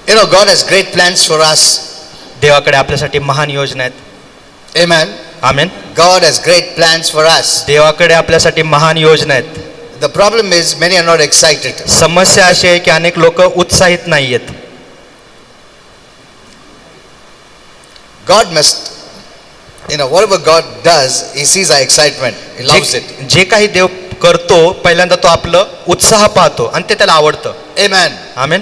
You know, God has great plans for us. देवाकडे आपल्यासाठी महान योजना आहेत. Amen. Amen. God has great plans for us. देवाकडे आपल्यासाठी महान योजना आहेत. The problem is many are not excited. समस्या अशी आहे की अनेक लोक उत्साहित नाहीयेत. God must, you know, whatever God does, He sees our excitement. He loves it. जे काही देव करतो पहिल्यांदा तो आपलं उत्साह पाहतो आणि ते त्याला आवडतं. Amen. Amen.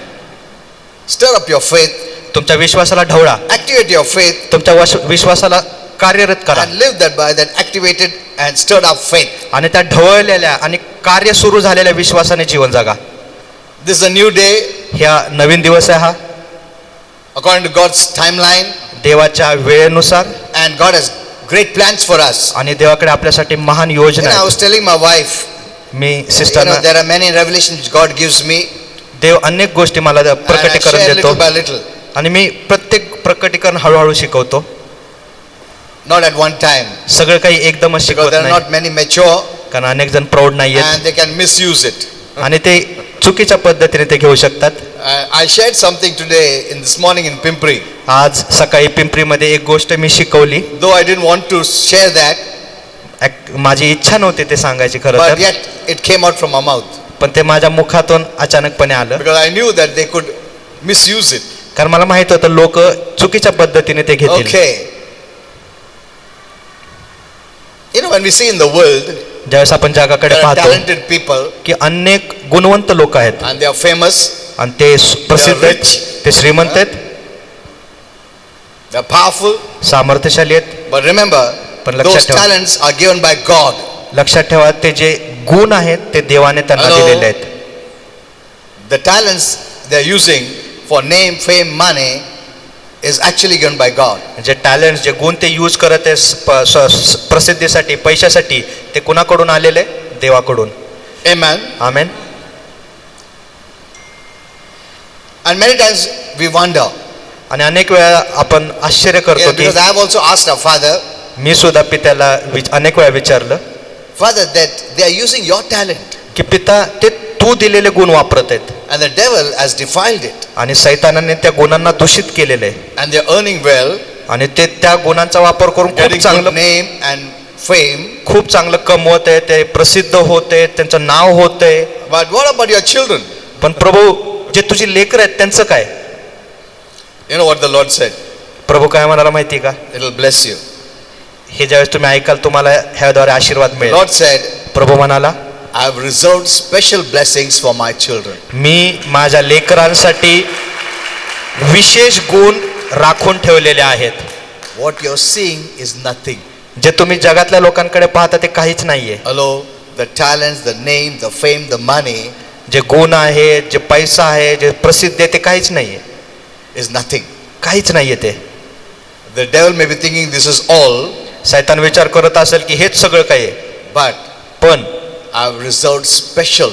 Stir up your faith. तुमच्या विश्वासाला ढवळा. Activate your faith. तुमच्या विश्वासाला कार्यरत करा And live that by that activated and stirred up faith. आणि त्या ढवळलेल्या आणि कार्य सुरू झालेल्या विश्वासाने जीवन जगा. This is a new day ह्या नवीन दिवस आहे हा according to God's timeline. देवाच्या वेळेनुसार. And God has great plans for us. आणि देवाकडे आपल्यासाठी महान योजना I आहे. was telling my wife, me you know, सिस्टरना there are many revelations God gives me. देव अनेक गोष्टी मला And I प्रकटीकरण share देतो little by little, आणि मी प्रत्येक प्रकटीकरण हळूहळू शिकवतो. not at one time. सगळं काही एकदमच Because शिकवत there are नाही not many mature कारण अनेक जण प्रौढ नाहीयेत and they can misuse it. आणि ते चुकीच्या पद्धतीने ते घेऊ शकतात. I shared something today in this morning in Pimpri. आज सकाळी पिंपरीमध्ये एक गोष्ट मी शिकवली. Though I didn't want to share that, माझी इच्छा नव्हती ते सांगायची खरं but तर, yet it came out from my mouth. पण ते माझ्या मुखातून अचानकपणे आलं Because I knew that they could misuse it. कारण मला माहित होतं लोक चुकीच्या पद्धतीने ते घेतील. Okay. You know, when we see in the world, ज्यावेळेस आपण जगाकडे there are पाहतो talented people की अनेक गुणवंत लोक आहेत and they are famous, आणि ते प्रसिद्ध They are आहेत, rich. ते श्रीमंत आहेत, they are powerful. सामर्थ्यशाली आहेत. But remember, पण those लक्षात ठेवा, talents are given by God. लक्षात ठेवा ते जे गुण आहेत ते देवाने त्यांना Hello. दिलेले आहेत. The talents they are using for name, fame, money is actually given by God. जे टॅलेंट जे गुण ते यूज करत आहे प्रसिद्धीसाठी पैशासाठी ते कुणाकडून आलेले? देवाकडून. Amen. Amen. And many times we wonder, आणि अनेक वेळा आपण आश्चर्य करतो की because I have also asked our Father, मी सुद्धा पित्याला अनेक वेळा विचारलं Father, that they are using your talent की पिता ते तू दिलेले गुण वापरत आहेत and the devil has defiled it आणि सैतानाने त्या गुणांना दूषित केलेले आहे and they are earning well, आणि ते त्या गुणांचा वापर करून खूप getting good चांगलं name and fame. खूप चांगलं कमवत आहे, ते प्रसिद्ध होते, त्यांचं नाव होतंय. But what about your children? पण प्रभू जे तुझी लेकरं आहेत त्यांचं काय? You know what the Lord said? प्रभू काय म्हणाला माहिती का? It will bless you. हे ज्यावेळेस तुम्ही ऐकाल तुम्हाला ह्याद्वारे आशीर्वाद The मिळेल. Lord said, प्रभू म्हणाला I have reserved special blessings for my children. मी माझ्या लेकरांसाठी विशेष गुण राखून ठेवलेले आहेत. What you're seeing is nothing. जे तुम्ही जगातल्या लोकांकडे पाहता ते काहीच नाहीये. Hello, the talents, the name, the fame, the money जे गुण आहे, जे पैसा आहे, जे प्रसिद्ध आहे ते काहीच नाहीये. is nothing. काहीच नाहीये ते. The devil may be thinking this is all, सैतान विचार करत असेल की हेच सगळं काही आहे. but पण I have reserved special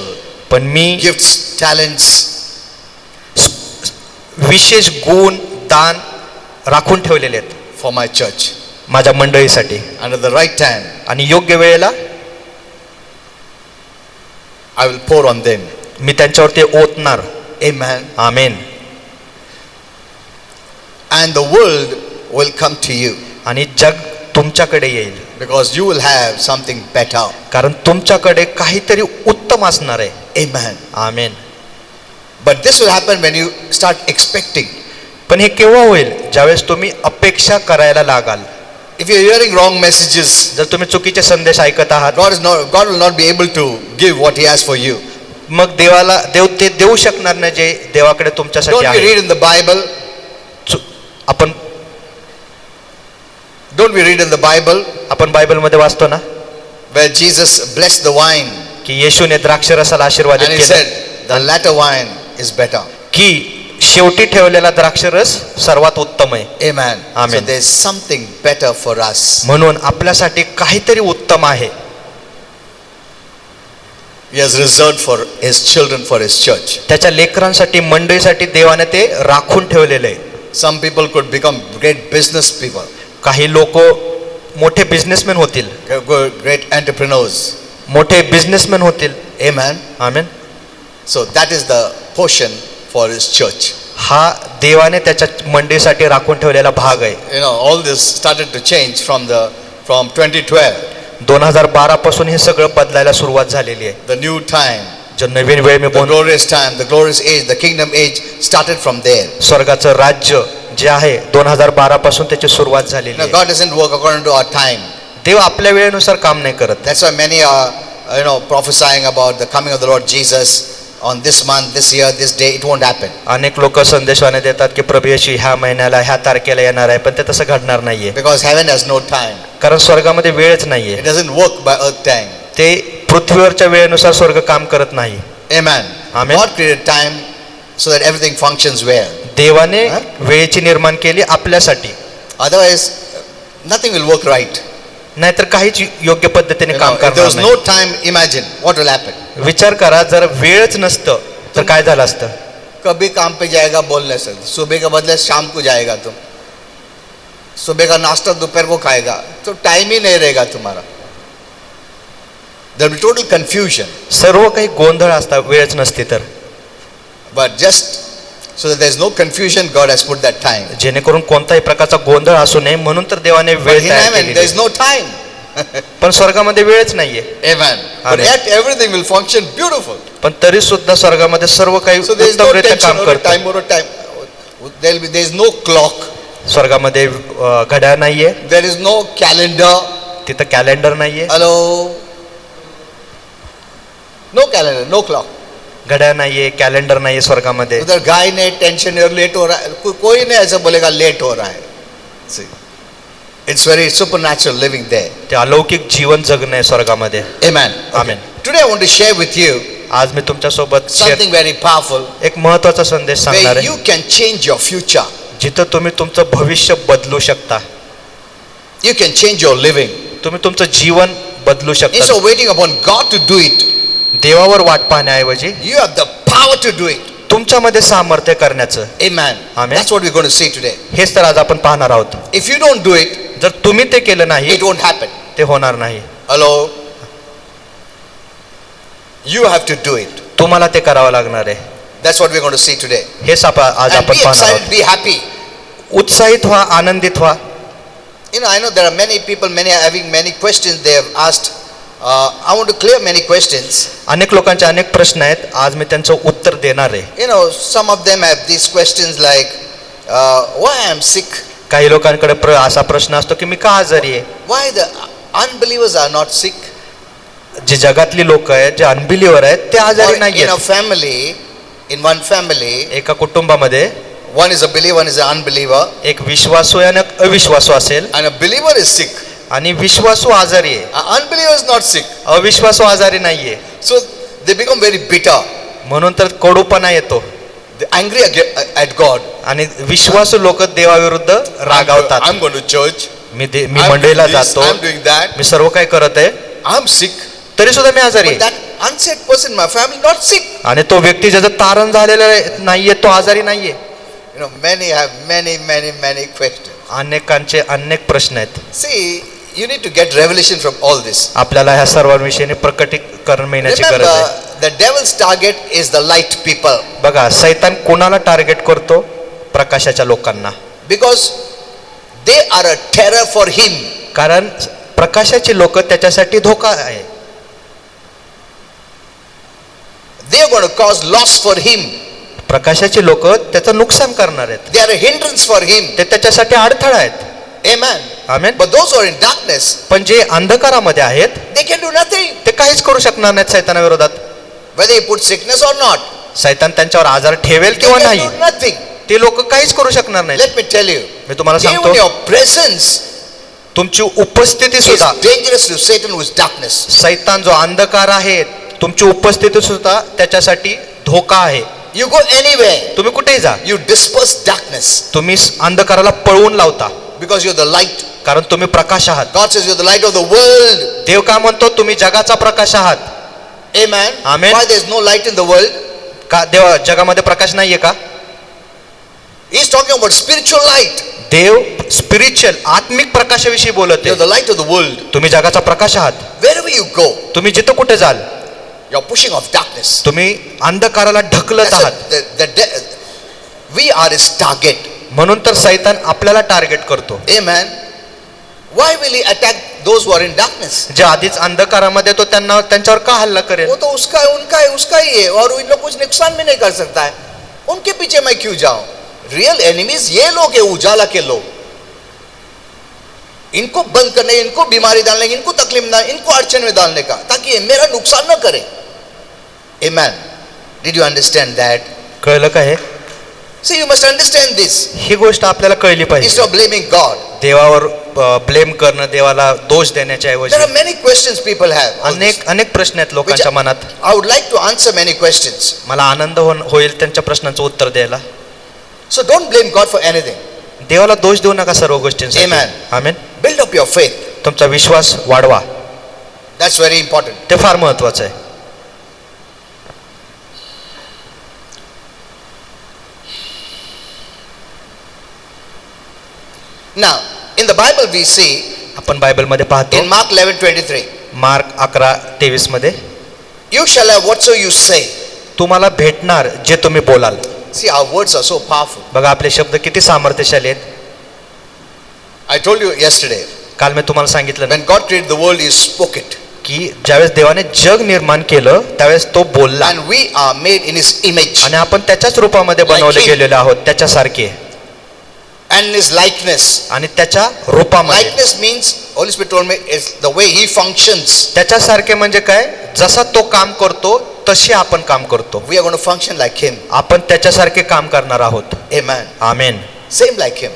me gifts, talents विशेष गुण दान राखून ठेवलेले आहेत for my church. माझ्या मंडळीसाठी. And at the right time, आणि योग्य वेळेला I will pour on them. मी त्यांच्यावर ते ओतणार. Amen. Amen. And the world will come to you आणि जग तुमच्याकडे येईल because you will have something better. कारण तुमच्याकडे काहीतरी उत्तम असणार आहे. Amen. Amen. But this will happen when you start expecting. पण हे केव्हा होईल? ज्यावेळेस तुम्ही अपेक्षा करायला लागाल. If you're hearing wrong messages, जर तुम्ही चुकीचे संदेश ऐकत आहात, God will not be able to give what He has for you. मग देव ते देऊ शकणार नाही जे देवाकडे तुमच्यासाठी Don't we आहे. read in the Bible? आपण Don't we read in the Bible बायबलमध्ये वाचतो ना where Jesus blessed the wine की येशूने द्राक्षरसाला आशीर्वादित and He केलं said the latter wine is better. की शेवटी ठेवलेला द्राक्षरस सर्वात उत्तम आहे. Amen. Amen. So there's something better for us. म्हणून आपल्यासाठी काहीतरी उत्तम आहे. He has reserved for His children, for His church. त्याच्या लेकरांसाठी मंडळीसाठी देवाने ते राखून ठेवलेले आहे. Some people could become great business people, काही लोक मोठे बिझनेसमॅन होतील, great entrepreneurs. मोठे बिझनेसमॅन होतील. Amen. Amen. So that is the portion for His church. हा देवाने त्याच्या मंडळीसाठी राखून ठेवलेला भाग आहे. You know, all this started to change from 2012, 2012 पासून हे सगळं बदलायला सुरुवात झालेली आहे. the new time, जो नवीन वेळ मी the बोल glorious time, the glorious age, the kingdom age started from there. स्वर्गाचं राज्य जे आहे 2012 पासून त्याची सुरुवात You झालेली know, आहे. God doesn't work according to our time. देव आपल्या वेळेनुसार काम नाही करत. That's why many are, prophesying about the coming of the Lord Jesus on this month, this year, this day. It won't happen. अनेक लोक संदेशवाने देतात की प्रभू येशू ह्या महिन्याला ह्या तारखेला येणार आहे, पण ते तसं घडणार नाहीये. Because heaven has no time. कारण स्वर्गामध्ये वेळच नाहीये. It doesn't work by earth time. ते पृथ्वीवरच्या वेळेनुसार स्वर्ग काम करत नाही. Amen. Amen. God created time so that everything functions well. देवाने वेळेची निर्माण केली आपल्यासाठी, Otherwise, nothing will work right. नाहीतर काहीच योग्य पद्धतीने काम If there करणार was नाही. no time, imagine what will happen. विचार करा, जर वेळच नसतं तर काय झालं असतं. कभी काम पे जाएगा बोल नहीं सकते. सुबह के बदले शाम को जाएगा तुम. सुबह का नाश्ता दोपहर को खाएगा, तो टाइम ही नहीं रहेगा तुम्हारा. There will be total confusion. सर्व काही गोंधळ असता वेळच नसती तर. But just so that there is no confusion, God has put that time. जेणेकरून कोणताही प्रकारचा गोंधळ असू नये म्हणून तर देवाने But वेळ in तयार heaven, केलेली there is आहे. no time. पण स्वर्गामध्ये वेळच नाहीये. Amen. But Amen. yet everything will function beautiful. पण तरी सुद्धा स्वर्गामध्ये सर्व काही So there is no उत्तमरित्या tension काम or करतं. time or time. There is no clock. स्वर्गामध्ये घड्याळ नाहीये, There is no calendar. तिथं कॅलेंडर नाहीये, Hello. No calendar, no clock. घड्याळ नाहीये, कॅलेंडर नाहीये स्वर्गामध्ये. उधर गाय ने टेंशन और लेट हो रहा है, कोई नहीं ऐसा बोलेगा लेट हो रहा है. See, it's very supernatural living there. ते अलौकिक जीवन जगणं आहे स्वर्गामध्ये. Amen. Amen. Today I want to share with you आज मी तुमच्या सोबत something very powerful एक महत्वाचा संदेश सांगणार where आहे, you can change your future. जिथं तुम्ही तुमचं भविष्य बदलू शकता. You can change your living. तुम्ही तुमचं जीवन बदलू शकता. Instead of waiting upon God to do it, देवावर वाट पाहण्याऐवजी you have the power to do it. तुमच्यामध्ये सामर्थ्य करण्याचं. Amen. Amen. That's what we're going to see today. हेच तर आज आपण पाहणार आहोत. If you don't do it, जर तुम्ही ते केलं नाही it won't happen. ते होणार नाही. Hello. You have to do it. तुम्हाला ते करावं लागणार आहे. That's what we're going to see today. हेच आज And आपण be पाहणार excited, आहोत. be happy. उत्साहित व्हा, आनंदित व्हा. I know there are many people, many are having many questions they have asked. I want to clear many questions. अनेक लोकांचे अनेक प्रश्न आहेत, आज मी त्यांचं उत्तर देणार आहे. Some of them have these questions like, why I am sick? काही लोकांकडे असा प्रश्न असतो की मी का आजारी आहे. Why the unbelievers are not sick? जे जगातली लोक आहेत, जे अनबिलीवर आहेत, ते Or आजारी नाही in a आहेत. family, in one family, एका कुटुंबामध्ये one is a believer, one is an unbeliever, एक विश्वासू आणि एक अविश्वासू असेल and a believer is sick. आणि विश्वासू आजारी आहे, An unbeliever is not sick. अविश्वासू आजारी नाहीये. So they become very bitter. म्हणून तर कडूपणा येतो They're angry at God. आणि विश्वासू लोक देवाविरुद्ध रागावतात. I'm going to church. Me I'm मंडळीला doing this, जातो, I'm doing that. मी सर्व काही करत आहे, I'm sick. तरी सुद्धा मी आजारी But आहे. that unsaved person in my family not sick. आणि तो व्यक्ती ज्याचं तारण झालेलं नाहीये तो आजारी नाहीये. Many have many questions. अनेकांचे अनेक प्रश्न आहेत. See, you need to get revelation from all this. आपल्याला ह्या सर्वांविषयी प्रकटीकरण मिळण्याची गरज आहे. Remember, the devil's target is the light people. बघा, सैतान कोणाला टार्गेट करतो? प्रकाशाच्या लोकांना. Because they are a terror for him. कारण प्रकाशाची लोक त्याच्यासाठी धोका आहे. They are going to cause loss for him. प्रकाशाची लोक त्याचं नुकसान करणार आहेत. They are a hindrance for him. ते त्याच्यासाठी अडथळा आहेत. Amen. Amen. But those who are in darkness, पण जे अंधकारामध्ये आहेत they can do nothing. ते काहीच करू शकणार नाहीत सैतानाविरोधात. Whether he puts sickness or not, सैतान त्यांच्यावर आजार ठेवेल they किंवा can नाही, do nothing. ते लोक काहीच करू शकणार नाहीत. Let me tell you, मी तुम्हाला even सांगतो, your presence तुमची उपस्थिती is सुद्धा, dangerous to Satan who is darkness. सैतान जो अंधकार आहे, तुमची उपस्थिती सुद्धा त्याच्यासाठी धोका आहे. You go anywhere, तुम्ही कुठेही जा, you disperse darkness तुम्ही अंधकाराला पळवून लावता, because you're the light. कारण तुम्ही प्रकाश आहात. God says you're the light of the world. देव काय म्हणतो? तुम्ही जगाचा प्रकाश आहात. Amen. Amen. Why there's no light in the world? का देव जगामध्ये प्रकाश नाहीये का? He's talking about spiritual light. देव स्पिरिच्युअल आत्मिक प्रकाशाविषयी बोलत You're आहे. the light of the world. तुम्ही जगाचा प्रकाश आहात. Wherever you go, तुम्ही जिथं कुठे जाल, you're pushing off darkness. तुम्ही अंधकाराला ढकलत That's आहात. We are his target. म्हणून तर सैतान आपल्याला टार्गेट करतो. Amen. Why will he attack those who are in darkness? जे आधीच अंधकारामध्ये तो त्यांच्यावर का हल्ला करेल? वो तो उसका ही है और इन लोग कुछ नुकसान भी नहीं कर सकता है. उनके पीछे मैं क्यों जाऊं? रियल एनिमीज ये लोग है, उजाला के लोग. इनको बंद करने, इनको बीमारी डालने, इनको तकलीफ ना, इनको अड़चन में डालने का, ताकि ये मेरा नुकसान न करे. Amen. Did you understand that? कळलं का हे? See, you must understand this. ही गोष्ट आपल्याला कळली पाहिजे. Instead of blaming God, देवावर ब्लेम करणं, देवाला दोष देण्याच्या there ऐवजी are many questions people have. अनेक प्रश्न आहेत Which लोकांच्या मनात. I would like to answer many questions. मला आनंद होईल त्यांच्या प्रश्नांचं उत्तर द्यायला. So don't blame God for anything. देवाला दोष देऊ नका सर्व गोष्टींसाठी. Amen. Amen. Build up your faith. तुमचा विश्वास वाढवा, That's very important. ते फार महत्वाचं आहे. Now, in the Bible we see आपण बायबलमध्ये पाहतो in Mark 11:23, मार्क 11:23 मध्ये, you shall have whatso you say. तुम्हाला भेटणार जे तुम्ही बोलाल. See, our words are so powerful. बघा आपले शब्द किती सामर्थ्यशाली आहेत. I told you yesterday, काल मी तुम्हाला सांगितलं ना when God created the world, He spoke it. की ज्यावेळेस देवाने जग निर्माण केलं त्यावेळेस तो बोलला, And we are made in His image आणि आपण त्याच्याच रूपामध्ये बनवले him. गेलेले आहोत, त्याच्यासारखे and in His likeness. आणि त्याच्या रूपामध्ये. Likeness means, Holy Spirit told me, is the way He functions. त्याच्यासारखे म्हणजे काय? जसा तो काम करतो तसे आपण काम करतो. We are going to function like Him. आपण त्याच्यासारखे काम करणार आहोत. Amen. आमेन. Same like Him.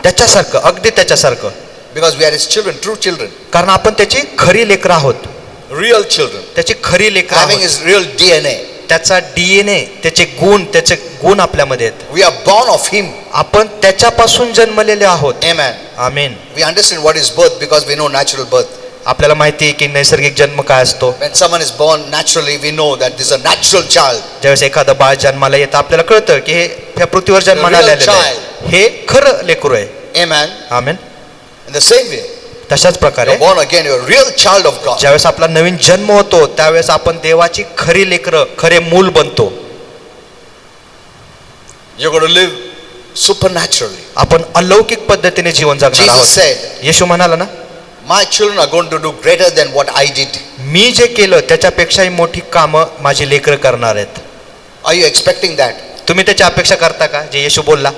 त्याच्यासारखं, अगदी त्याच्यासारखं. Because we are His children, true children. कारण आपण त्याची खरी लेकरं आहोत. Real children. त्याची खरी लेकरं Having आहोत. His real DNA. त्याचा DNA, त्याचे गुण आपल्यामध्ये आहेत. We are born of Him. आपण त्याच्यापासून जन्मलेले आहोत. Amen. Amen. We understand what is birth because we know natural birth. आपल्याला माहिती आहे की नैसर्गिक जन्म काय असतो. When someone is born naturally, we know that this is a natural child. ज्यावेळेस एखादं बाळ जन्माला येतं आपल्याला कळतं की हे ह्या पृथ्वीवर जन्माला The real आलेलं आहे, हे खरं लेकरू आहे. Amen. Amen. In the same way, तशाच प्रकारे you're born again, you're a real child of God. ज्यावेळेस आपला नवीन जन्म होतो त्यावेळेस आपण देवाची खरी लेकरं, खरे मूल बनतो. You're going to live supernaturally. आपण अलौकिक पद्धतीने जीवन जगणार Jesus आहोत. said, येशू म्हणाला ना, my children are going to do greater than what I did. मी जे केलं त्याच्यापेक्षाही मोठी कामं माझी लेकरं करणार आहेत. Are you expecting that? तुम्ही त्याची अपेक्षा करता का? जे येशू बोलला,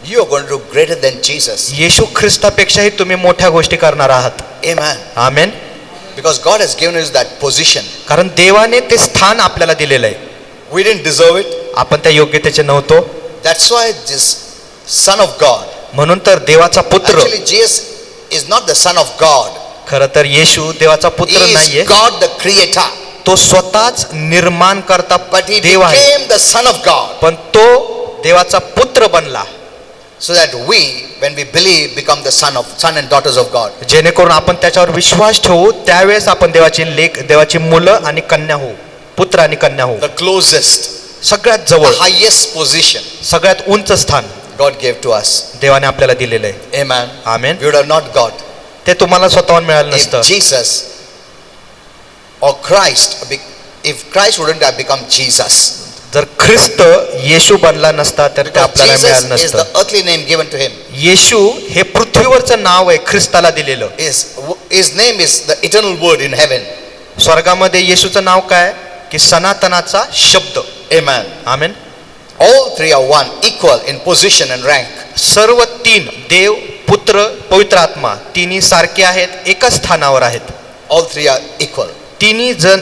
You are going to do greater than Jesus. येशू ख्रिस्तापेक्षाही तुम्ही मोठ्या गोष्टी करणार आहात. Amen. Amen. Because God has given us that position. कारण देवाने ते स्थान आपल्याला दिलेलं आहे. We didn't deserve it. आपण त्या योग्यतेचे नव्हतो. That's why this Son of God, म्हणून तर देवाचा पुत्र, actually Jesus is not the Son of God. खरं तर येशू देवाचा He पुत्र नाहीये, is God the Creator. तो स्वतःच निर्माण करता But He देव आहे. became the Son of God. पण तो देवाचा पुत्र बनला, So that we, when we believe, become the son and daughters of God. जेणेकरून आपण त्याच्यावर विश्वास ठेवू त्यावेळेस आपण देवाची मुलं आणि कन्या होऊ, पुत्र आणि कन्या होऊ. The closest, सगळ्यात the जवळ, highest position सगळ्यात उंच स्थान God gave to us. देवाने आपल्याला दिलेलं आहे. Amen. Amen. We would have not got ते तुम्हाला स्वतःहून मिळालं if नसतं. Jesus or if Christ wouldn't have become Jesus. जर ख्रिस्त येशू बनला नसता तर ते Because आपल्याला Jesus मिळालं is the नसतं. earthly name given to Him. येशू हे पृथ्वीवरचं नाव आहे ख्रिस्ताला दिलेलं. His name is the eternal word in heaven. स्वर्गामध्ये येशूचं नाव काय? की सनातनाचा शब्द. Amen. Amen. All three are one, equal in position and rank. सर्व तीन, देव, पुत्र, पवित्र आत्मा, तिन्ही सारखे आहेत, एकाच स्थानावर आहेत. All three are equal. तिन्ही जण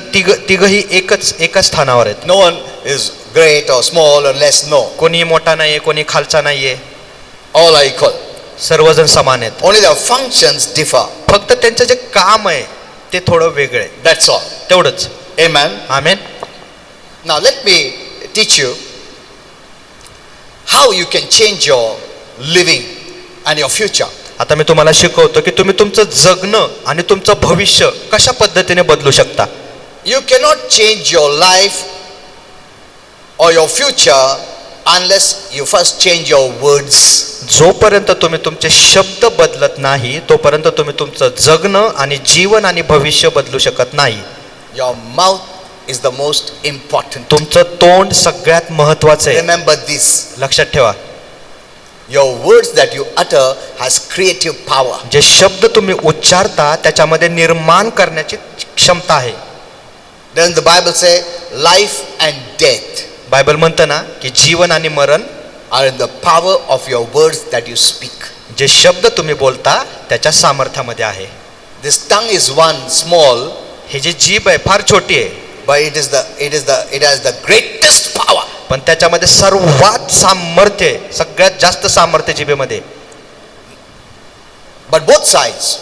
तिघही एकाच स्थानावर आहेत. No one is great or small or less. No. कोणी मोठा नाहीये, कोणी खालचा नाहीये, All are equal. सर्वजण समान आहेत. Only their functions differ. फक्त त्यांचं जे काम आहे ते थोडं वेगळं आहे, That's all. तेवढंच. Amen. Amen. Now let me teach you how you can change your living and your future. आता मी तुम्हाला शिकवतो की तुम्ही तुमचं जगणं आणि तुमचं भविष्य कशा पद्धतीने बदलू शकता. You cannot change your life or your future unless you first change your words. जोपर्यंत तुम्ही तुमचे शब्द बदलत नाही तोपर्यंत तुम्ही तुमचं जगणं आणि जीवन आणि भविष्य बदलू शकत नाही. Your mouth is the most important. तुमचं तोंड सगळ्यात महत्वाचं आहे. Remember this. लक्षात ठेवा, Your words that you utter has creative power. जे शब्द तुम्ही उच्चारता त्याच्यामध्ये निर्माण करण्याची क्षमता आहे. Doesn't the Bible say life and death Bible म्हणतं ना की जीवन आणि मरण are in the power of your words that you speak? जे शब्द तुम्ही बोलता त्याच्या सामर्थ्यामध्ये आहे. This tongue is one small, हे जे जीभ आहे फार छोटी आहे, but it has the greatest power. पण त्याच्यामध्ये सर्वात सामर्थ्य आहे, सगळ्यात जास्त सामर्थ्य जिभेमध्ये. But both sides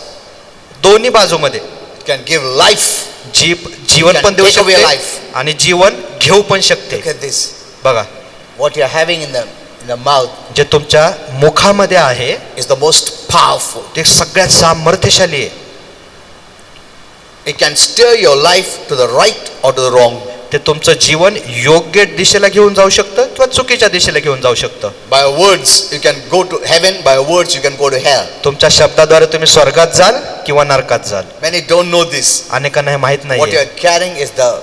दोन्ही बाजूमध्ये can give life. जीभ जीवन Can पण देऊ take away शकते life. आणि जीवन घेऊ पण शकते. Look at this. बघा, What you are having in the mouth जे तुमच्या मुखामध्ये आहे is the most powerful. ते सगळ्यात सामर्थ्यशाली आहे. It can steer your life to the right or to the wrong. ते तुमचं जीवन योग्य दिशेला घेऊन जाऊ शकतं किंवा चुकीच्या दिशेला घेऊन जाऊ शकतं. By your words you can go to heaven, by your words you can go to hell. तुमच्या शब्दाद्वारे तुम्ही स्वर्गात जाल किंवा नरकात जाल. Many don't know this. अनेकांना हे माहित What you नाही. are carrying is the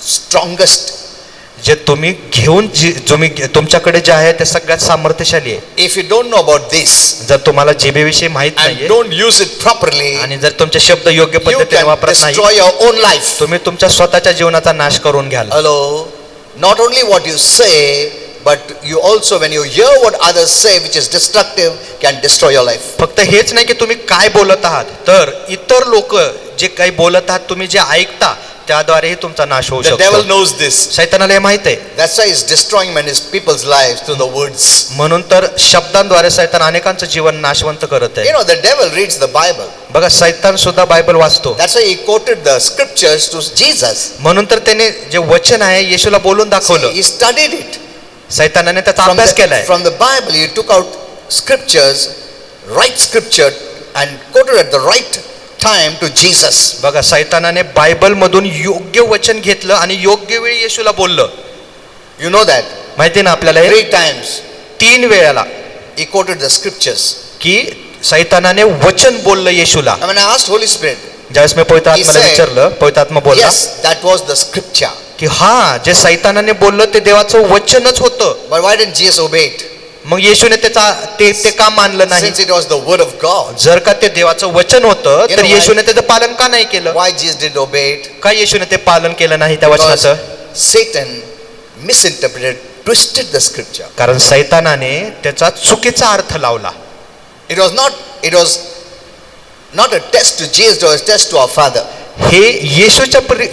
strongest. जे तुम्ही घेऊन तुम्ही तुमच्याकडे जे आहे ते सगळ्यात सामर्थ्यशाली आहे. If you don't know about this जर तुम्हाला जिभेविषयी माहित and नाहीये don't use it properly, आणि जर तुमचे शब्द योग्य you पद्धतीने can वापरत नाही, destroy your own life. तुम्ही तुमच्या स्वतःच्या जीवनाचा नाश करून घ्याल. Hello. Not only what you say, but you also, when you hear what others say which is destructive, can destroy your life. फक्त हेच नाही की तुम्ही काय बोलत आहात, तर इतर लोक जे काही बोलत आहात तुम्ही जे ऐकता त्याद्वारेही तुमचा नाश होऊ The devil शकतो. knows this. शैतानाला हे माहित आहे. That's why he's destroying many people's lives through the words. म्हणून तर शब्दांद्वारे शैतान अनेकांचं जीवन नाशवंत करत You आहे. know, the devil reads the Bible. बघा, शैतान सुद्धा बायबल वाचतो. That's why he quoted the scriptures to Jesus. म्हणून तर त्याने जे वचन आहे येशूला बोलून दाखवलं. He studied it. शैतानाने त्याचा अभ्यास केलाय. From the Bible, he took out scriptures, right scripture, and quoted at the right time to Jesus. बघा, शैतानाने बायबल मधून योग्य वचन घेतलं आणि योग्य वेळी येशूला बोललं. You know that. माहिती ना आपल्याला हे? 3 times 3 वेळेला he quoted the scriptures. की शैतानाने वचन बोललं येशूला. I mean, I asked Holy Spirit. ज्यावेळेस मी पवित्र He आत्म्याला said, विचारलं, पवित्र आत्मा बोलला Yes, that was the scripture. की हा जे शैतानाने बोललं ते देवाचं वचनच होतं. But why didn't Jesus obey it? मग येशूने ते का मानलं नाही? Since it was the word of God. जर का ते देवाचं वचन होतं You तर know येशूने त्याचं पालन का नाही केलं? Why Jesus didn't obey it? का येशूने ते पालन केलं नाही त्या Because वचनाचं? Satan misinterpreted, twisted the scripture. कारण शैतानाने त्याचा चुकीचा अर्थ लावला. It was not a test to Jesus, it was a test to our Father. हे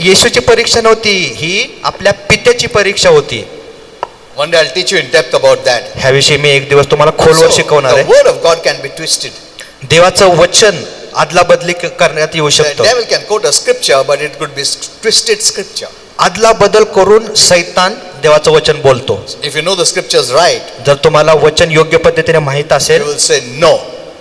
येशूची परीक्षा नव्हती, ही आपल्या पित्याची परीक्षा होती. One day I'll teach you in depth about that. ह्याविषयी मी एक दिवस तुम्हाला खोलवर शिकवणार the आहे. word of God can be twisted. देवाचं वचन आदला बदली करण्यात येऊ The शकतं. devil can quote a scripture, but it could be twisted scripture. आदला बदल करून शैतान देवाचं वचन बोलतो. If you know the scriptures right, जर तुम्हाला वचन योग्य पद्धतीने माहित you असेल will say no.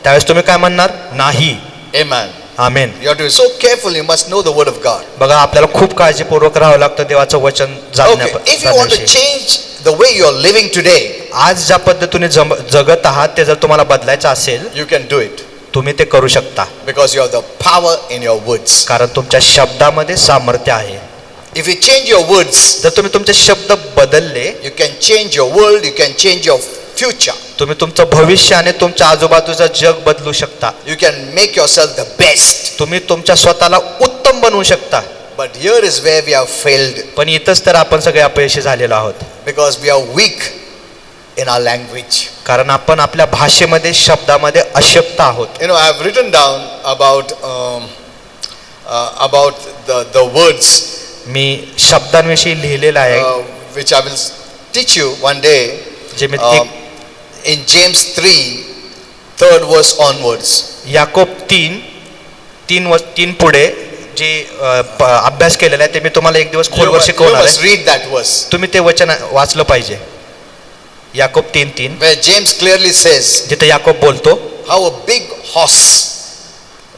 त्यावेळेस तुम्ही काय म्हणणार? नाही. Amen. Amen. You have to be so careful, you must know the word of God. बघा, आपल्याला खूप काळजीपूर्वक राहावं लागतं देवाचं वचन Okay, if you want to जाणण्याविषयी. change the way you are living today, आज ज्या पद्धतीने जगत आहात ते जर तुम्हाला बदलायचं असेल you can do it तुम्ही ते करू शकता. because you have the power in your words. कारण तुमच्या शब्दामध्ये सामर्थ्य आहे. If you change your words, जर तुम्ही तुमचे शब्द बदलले, you can change your world, you can change your future. तुम्ही तुमचं भविष्य आणि तुमच्या आजूबाजूचं जग बदलू शकता. You can make yourself the best. तुम्ही तुमच्या स्वतःला उत्तम बनवू शकता. But here is where we have failed पण इथंच तर आपण सगळे अपयशी झालेलो आहोत. because we are weak in our language. कारण आपण आपल्या भाषेमध्ये शब्दामध्ये अशक्त आहोत. You know, I have written down about the words मी शब्दांविषयी लिहिलेलं आहे, which I will teach you one day. जे मी In James 3, 3rd verse onwards. Yakob 3 पुढे जे अभ्यास केलेला आहे ते मी तुम्हाला एक दिवस खोलवर You शिकवणार must आहे. read that verse. तुम्ही ते वचन वाचलं पाहिजे. Yakob 3:3 Where James clearly says जिथे याकोब बोलतो how a big horse,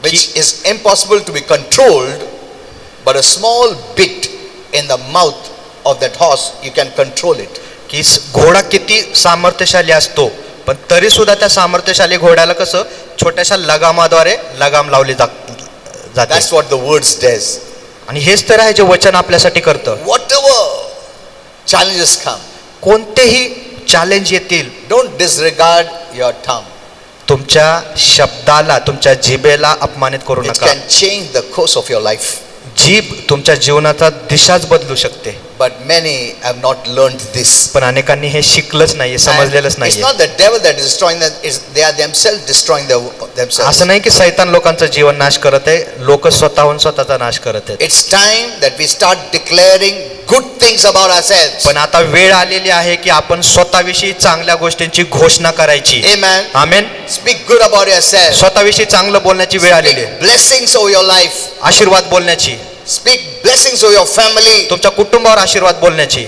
which is impossible to be controlled, but a small bit in the mouth of that horse, you can control it. की घोडा किती सामर्थ्यशाली असतो, पण तरी सुद्धा त्या सामर्थ्यशाली घोड्याला कसं छोट्याशा लगामाद्वारे लगाम लावली जाते. That's what the words does. आणि हेच तर आहे जे वचन आपल्यासाठी करतं. Whatever challenges come, कोणतेही चॅलेंज येतील, don't disregard your tongue. तुमच्या शब्दाला, तुमच्या जिभेला अपमानित करू It नका. can change the course of your life. जीभ तुमच्या जीवनाचा दिशाच बदलू शकते. But many have not learned this. पण अनेकांनी हे शिकलंच नाहीये, And समजलेलंच it's नाहीये. not the devil that is destroying them, they are themselves destroying themselves. असं नाही की सैतान लोकांचं जीवन नाश करत आहे, लोक स्वतःहून स्वतःचा नाश करत आहेत. It's time that we start declaring good things about ourselves. पण आता वेळ आलेली आहे की आपण स्वतःविषयी चांगल्या गोष्टींची घोषणा करायची. Amen. Amen. Speak good about yourself. स्वतःविषयी चांगलं बोलण्याची वेळ आलेली आहे. Speak blessings over your life. आशीर्वाद बोलण्याची, Speak blessings over your family. तुमच्या कुटुंबावर आशीर्वाद बोलण्याची.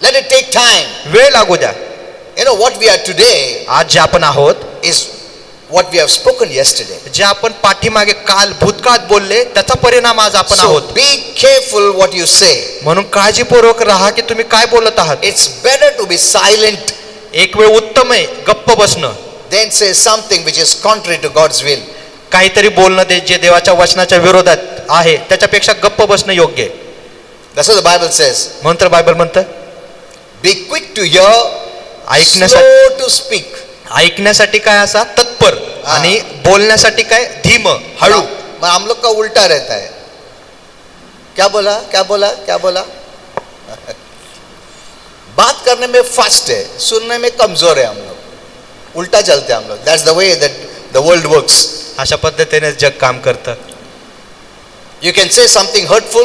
Let it take time. वेळ लागू द्या. You know what we are today आज जे आपण आहोत, is what we have spoken yesterday. जे आपण पाठीमागे काल भूतकाळात बोलले त्याचा परिणाम आज आपण So आहोत. be careful what you say. म्हणून काळजीपूर्वक राहा की तुम्ही काय बोलत आहात. It's better to be silent एक वेळ उत्तम आहे गप्प बसणं, than say something which is contrary to God's will. काहीतरी बोलणं ते जे देवाच्या वचनाच्या विरोधात आहे त्याच्यापेक्षा गप्प बसणं योग्य आहे. That's what the Bible says. म्हणून तर बायबल म्हणतं Be quick to hear, ऐकण्यासाठी slow to speak. ऐकण्यासाठी काय असा तत्पर आणि बोलण्यासाठी काय धीम, हळू. मैं हम लोग का उल्टा रहता है. क्या बोला क्या बोला क्या बोला. बात करने में फास्ट है, सुनने में कमजोर है हम लोग. उल्टा चलते हैं हम लोग. That's the way that the world works. अशा पद्धतीने जग काम करतं. You can say something hurtful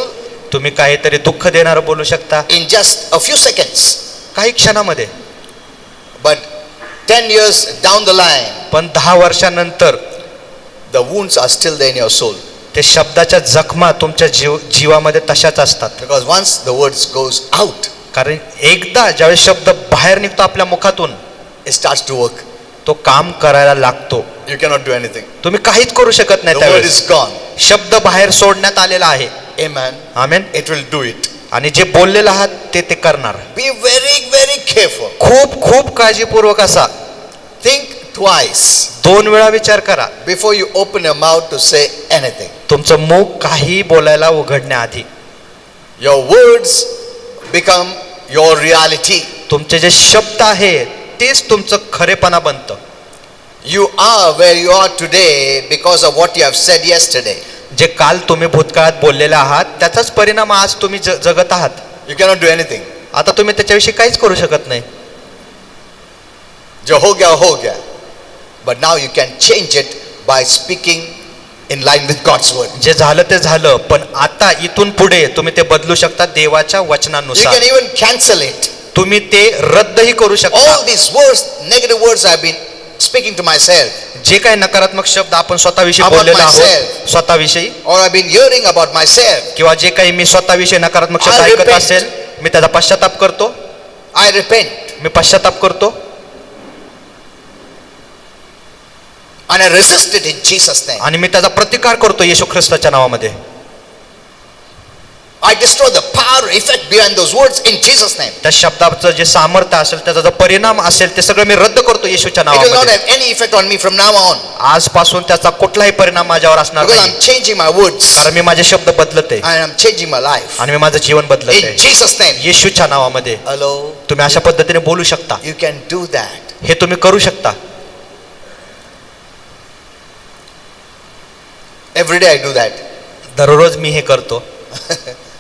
तुम्ही काहीतरी दुःख देणारं बोलू शकता in just a few seconds, काही क्षणामध्ये, but 10 years down the line, पण 10 वर्षानंतर the wounds are still there in your soul. ते शब्दाच्या जखमा तुमच्या जीवामध्ये तशाच असतात. Because once the words goes out, कारण एकदा ज्यावेळेस शब्द बाहेर निघतो आपल्या मुखातून, it starts to work. तो काम करायला लागतो. You cannot do anything. तुम्ही काहीच करू शकत नाही The word त्यावेळेस. is gone. शब्द बाहेर सोडण्यात आलेला आहे. Amen. Amen. It will do it. आणि जे बोललेलं आहात ते करणार. Be very, very careful. खूप खूप काळजीपूर्वक असा. Think twice 2 वेळा विचार करा before you open your mouth to say anything. तुमचं मुख काही बोलायला उघडण्याआधी. Your words become your reality. तुमचे जे शब्द आहेत तेच तुमचं खरेपणा बनतं. You are where you are today because of what you have said yesterday. जे काल तुम्ही भूतकाळात बोललेले आहात त्याचाच परिणाम आज तुम्ही जगत आहात. You cannot do anything. आता तुम्ही त्याच्याविषयी काहीच करू शकत नाही. जो हो गया. But now you can change it by speaking in line with God's word. जे झालं ते झालं, पण आता इथून पुढे तुम्ही ते बदलू शकता देवाच्या You वचनानुसार. can even cancel it. तुम्ही ते रद्दही करू शकता. All these words, negative words I've been speaking to myself, जे काही नकारात्मक शब्द आपण स्वतःविषयी About बोललेलो myself. आहोत स्वतःविषयी, or I've been hearing about myself, किंवा जे काही मी स्वतःविषयी नकारात्मक शब्द I ऐकत repent. असेल, मी त्याचा पश्चाताप करतो. I repent मी पश्चाताप करतो and I resist it in Jesus' name. आणि मी त्याचा प्रतिकार करतो येशू ख्रिस्ताच्या नावामध्ये. I destroy the power effect behind those words in Jesus' name. त्या शब्दाचं जे सामर्थ्य असेल, त्याचा जो परिणाम असेल, ते सगळं मी रद्द करतो येशूच्या It will not नावामध्ये. have any effect on me from now on आजपासून त्याचा कुठलाही परिणाम माझ्यावर असणार because नाही, I'm changing my words कारण मी माझे शब्द बदलत आहे and I'm changing my life आणि मी माझं जीवन बदलत in आहे Jesus' name. येशूच्या नावामध्ये. Hello, तुम्ही अशा पद्धतीने बोलू शकता. you can do that. हे तुम्ही करू शकता. Every day I do that. दररोज मी हे करतो.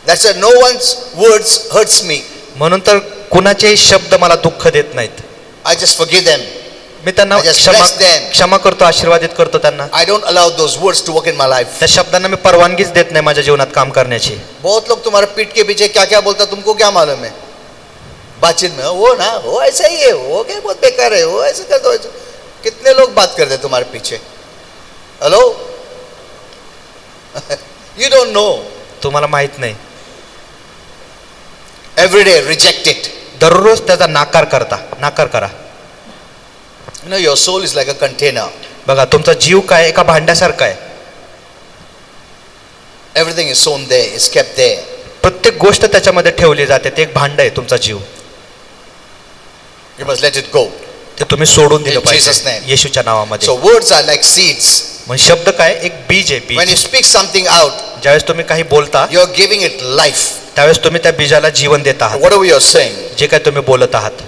That's why no one's words hurts me. म्हणून तर कुणाचेही शब्द मला दुःख देत नाहीत. I just forgive them. मी त्यांना I just bless them. क्षमा करतो, आशीर्वादित करतो त्यांना. I don't allow those words to work in my life. त्या शब्दांना मी परवानगीच देत नाही माझ्या जीवनात काम करण्याची. बहुत लोग तुम्हारे पीठ के पीछे क्या क्या बोलता तुमको क्या मालूम है. बातचीत में वो ना वो ऐसा ही है, वो क्या बहुत बेकार है, वो ऐसे कर दो ऐसे. कितने लोग बात करते हैं तुम्हारे पीछे. हेलो. You don't know. तुम्हाला माहित नाही. Every day reject it. दररोज त्याचा नाकार करा. You know your soul is like a container. बघा तुमचा जीव काय एका भांड्यासारखा आहे. Everything is sown there, is kept there. प्रत्येक गोष्ट त्याच्यामध्ये ठेवली जाते. ते एक भांड आहे तुमचा जीव. You must let it go. ते तुम्ही सोडून दिलं In Jesus' पाहिजे name. येशूच्या नावामध्ये. So words are like seeds. म्हणजे शब्द काय एक बीज आहे. When you बीज speak something out, ज्यावेळेस तुम्ही काही बोलता you're giving it life. त्यावेळेस तुम्ही त्या बीजाला जीवन देत आहात. Whatever you're saying. जे काही तुम्ही बोलत आहात,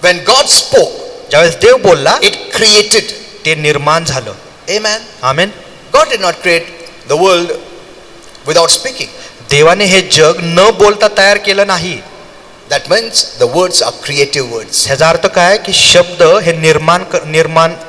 When God spoke, ज्यावेळेस देव बोलला it created. ते निर्माण झालं. Amen. Amen. God did not create the world without speaking. देवाने हे जग न बोलता तयार केलं नाही. That means the words are creative words. ह्याचा अर्थ काय की शब्द हे निर्माण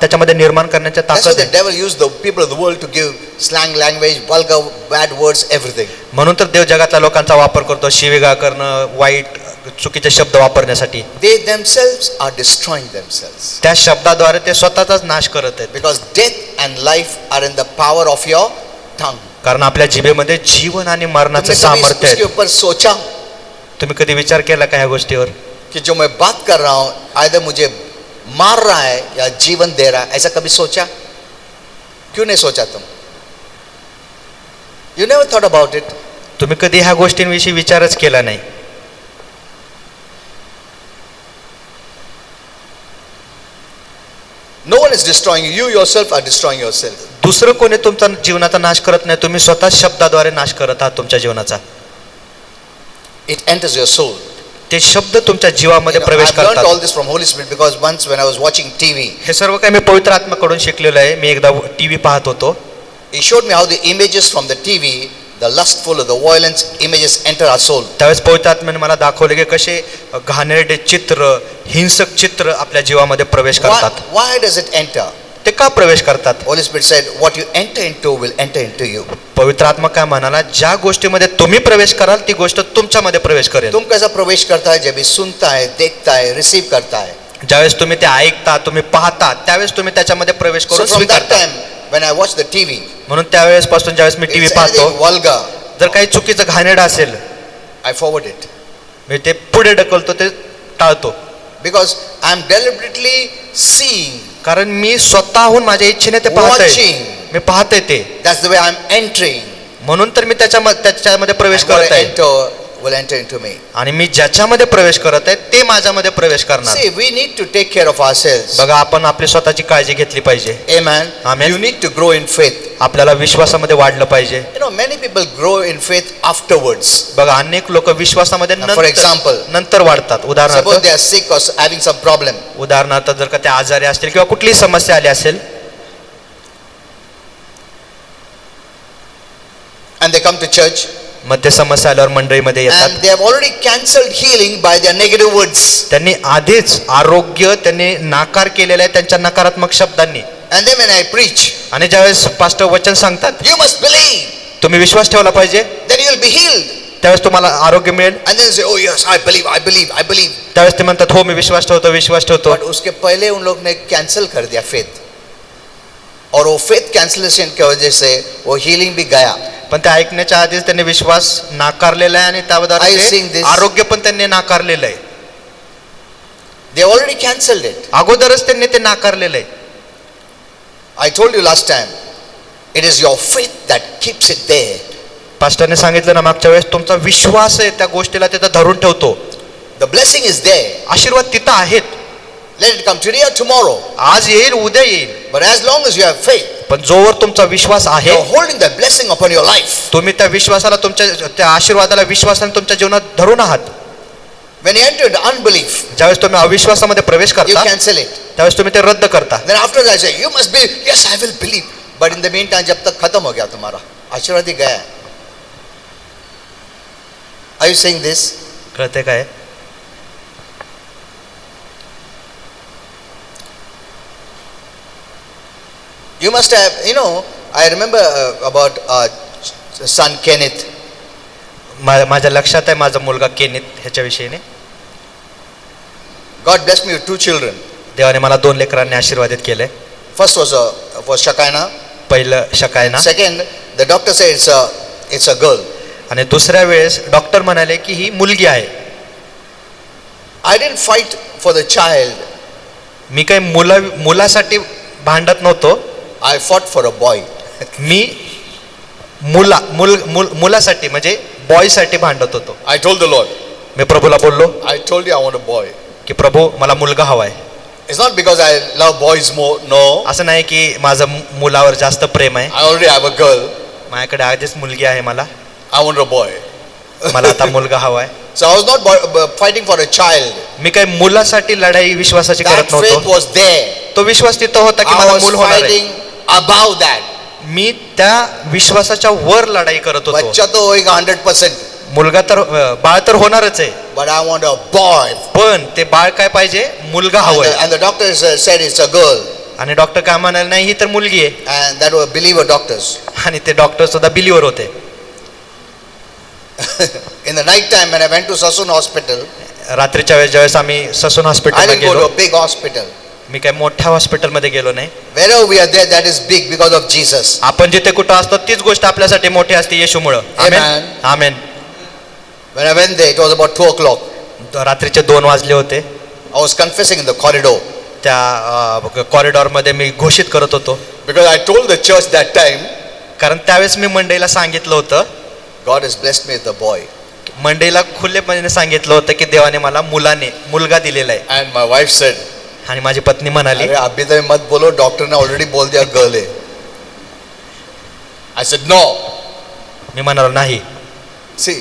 त्याच्यामध्ये निर्माण करण्याच्या That's why ताकद the आहे. devil used the people of the world to give slang language, vulgar, bad words, everything. म्हणून तर देव जगातल्या लोकांचा वापर करतो शिवीगाळ करणं, वाईट चुकीचे शब्द वापरण्यासाठी. They themselves are destroying themselves. त्या शब्दाद्वारे ते स्वतःचाच नाश करत आहेत. Because death and life are in the power of your tongue. कारण आपल्या जिभेमध्ये जीवन आणि मरणाचं तुमने कभी सामर्थ्य उसके आहे. ऊपर सोचा तुम्ही कधी विचार केला का ह्या गोष्टीवर कि जो मैं बात कर रहा हूं आइदर मुझे मार रहा है या जीवन दे रहा है? ऐसा कभी सोचा? क्यों नहीं सोचा तुम? You never thought about it. तुम्ही कधी ह्या गोष्टींविषयी विचारच केला नाही. No one is destroying you. You yourself are destroying yourself. दुसरं कोणी तुमचा जीवनाचा नाश करत नाही, तुम्ही स्वतः शब्दाद्वारे नाश करत आहात तुमच्या जीवनाचा. It enters your soul. ते शब्द तुमच्या जीवामध्ये प्रवेश I've learned all करतात. this from Holy Spirit because once when I was watching TV, हे सर्व काही मी पवित्र आत्म्याकडून शिकलेलं आहे. मी एकदा टीव्ही पाहत होतो. he showed me how the images from the TV, the lustful or the violence images enter our soul. त्यावेळेस पवित्र आत्म्याने मला दाखवले की कसे घाणेरडे चित्र, हिंसक चित्र आपल्या जीवामध्ये प्रवेश करतात. Why does it enter? ते का प्रवेश करतात? Holy Spirit said, what you enter into will enter into you. पवित्र आत्मा काय म्हणाला, ज्या गोष्टीमध्ये तुम्ही प्रवेश कराल ती गोष्ट तुमच्यामध्ये प्रवेश करेल. तुम कैसा प्रवेश करता है? जब ये सुनता है, देखता है, रिसीव करता है. ज्यावेळेस तुम्ही ते ऐकता, तुम्ही पाहता, त्यावेळेस तुम्ही त्याच्यामध्ये प्रवेश So करून from that स्वीकारता. time when I watch the TV, म्हणून त्यावेळेस पासून ज्यावेळेस मी टीव्ही it's पाहतो, anything vulgar, जर काही चुकीचं घाणेरडं असेल I forward it. मी ते पुढे ढकलतो, ते टाळतो. Because I'm deliberately seeing, कारण मी स्वतःहून माझ्या इच्छेने ते पाहतोय, watching. मी पाहतोय ते. That's the way I'm entering. म्हणून तर मी त्याच्यामध्ये प्रवेश And what करत I आहे. enter will enter into me. आणि मी ज्याच्यामध्ये प्रवेश करत आहे ते माझ्यामध्ये प्रवेश करणार. See, we need to take care of ourselves. बघा, आपण आपली स्वतःची काळजी घेतली पाहिजे. Amen. Amen. You need to grow in faith. आपल्याला विश्वासामध्ये वाढलं पाहिजे. You know, many people grow in faith afterwards. बघा, अनेक लोक विश्वासामध्ये For example, नंतर वाढतात. suppose उदाहरणार्थ they are sick or having some problem. जर का ते आजारी असतील किंवा कुठलीही समस्या आली असेल And they come to church मग ते समस्या आल्यावर मंडळीमध्ये येतात. and they have already cancelled healing by their negative words. त्यांनी आधीच आरोग्य त्यांनी नाकार केलेला आहे त्यांच्या नकारात्मक शब्दांनी. And then when I preach, आणि ज्यावेळेस पास्टर वचन सांगतात, you must believe, तुम्ही विश्वास ठेवला पाहिजे, then you will be healed. त्यावेळेस तुम्हाला आरोग्य मिळेल. And then say, oh yes, I believe, I believe, I believe. त्यावेळेस ते म्हणतात, हो मी विश्वास ठेवतो, विश्वास ठेवतो. But उसके पहले उन लोग ने कैंसिल कर दिया faith. और वो faith cancellation की वजह से वो healing भी गया. पण ते ऐकण्याच्या आधीच त्यांनी विश्वास नाकारलेला आहे आणि Are you seeing त्याबद्दल this? आरोग्य पण त्यांनी नाकारलेलं आहे. They already cancelled it. अगोदरच त्यांनी ते नाकारलेलं आहे. I told you last time, it is your faith that keeps it there. पास्टरने सांगितलं ना मागच्या वेळेस, तुमचा विश्वास आहे त्या गोष्टीला तिथं धरून ठेवतो. The blessing is there. आशीर्वाद तिथं आहेत. Let it come today or tomorrow. आज येईल, उद्या येईल. But as long as you have faith, पण जोवर तुमचा विश्वास आहे, you're holding that blessing upon your life. तुम्ही त्या विश्वासाला, तुमच्या त्या आशीर्वादाला विश्वासाने तुमच्या जीवनात धरून आहात. When you enter into unbelief, ज्यावेळेस तुम्ही अविश्वासामध्ये प्रवेश you करता, cancel it. त्यावेळेस तुम्ही ते रद्द करता. Then after that I say, you must believe. Yes, I will believe. But in the meantime, जब तक खत्म हो गया तुम्हारा आशीर्वाद ही गया है. Are you saying this? कळते काय? You must have, you know, I remember about son Kenneth. माझ्या लक्षात आहे माझा मुलगा केनित ह्याच्या विषयीने. God blessed me with 2 children. देवाने मला 2 लेकरांनी आशीर्वादित केले. First was Shakaina. पहिलं शकायना. Second, the doctor said it's a girl. आणि दुसऱ्या वेळेस डॉक्टर म्हणाले की ही मुलगी आहे. I didn't fight for the child. मी काही मुलासाठी भांडत नव्हतो. I fought for a boy. मी मुलासाठी म्हणजे बॉयसाठी भांडत होतो. I told the Lord. मी प्रभूला बोललो I told you I want a boy. की प्रभू मला मुलगा हवाय. It's not because I love boys more. No. असं नाही की माझं मुलावर जास्त प्रेम आहे. I already have a girl. माझ्याकडे आधीच मुलगी आहे मला I want a boy. मला आता मुलगा हवाय. So I was not fighting for a child. मी काही मुलासाठी लढाई विश्वासाची That करत faith नव्हतो. was there. तो विश्वास तिथं होता की I मला was मूल होणार आहे. fighting above that. मी त्या विश्वासाच्या वर लढाई करत होतो. बच्चा तो होएगा 100%. मुलगा तर बाळ तर होणारच आहे, But I want a boy. पण ते बाळ काय पाहिजे, मुलगा हवंय. And the doctors said it's a girl. आणि डॉक्टर काय म्हणाले, नाही ही तर मुलगी आहे. And that were believer doctors. आणि ते डॉक्टर सुद्धा बिलीवर होते. In the night time when I went to Sassoon Hospital, रात्रीच्या वेळेस ज्यावेळेस आम्ही ससून I हॉस्पिटलला didn't go to गेलो, a big hospital. मी काय मोठ्या हॉस्पिटलमध्ये गेलो नाही. Wherever we are there, that is big because of Jesus. आपण जिथे कुठं असतो तीच गोष्ट आपल्यासाठी मोठी असते येशूमुळं. Amen. Amen, amen. When I went there, it was about 2 o'clock. रात्रीचे 2 वाजले होते. I was confessing in the corridor त्या कॉरिडॉरमध्ये मी घोषित करत होतो, because I told the church that time, कारण त्यावेळेस मी मंडईला सांगितलं होतं, God has blessed me with a boy. मंडईला खुलेपणे सांगितलं होतं की देवाने मला मुलगा दिलेला आहे. And my wife said, आणि माझी पत्नी म्हणाली, अरे अभी तो मत बोलो, डॉक्टर ने ऑलरेडी बोल दिया गर्ल है. I said no. मी म्हणालो नाही. See,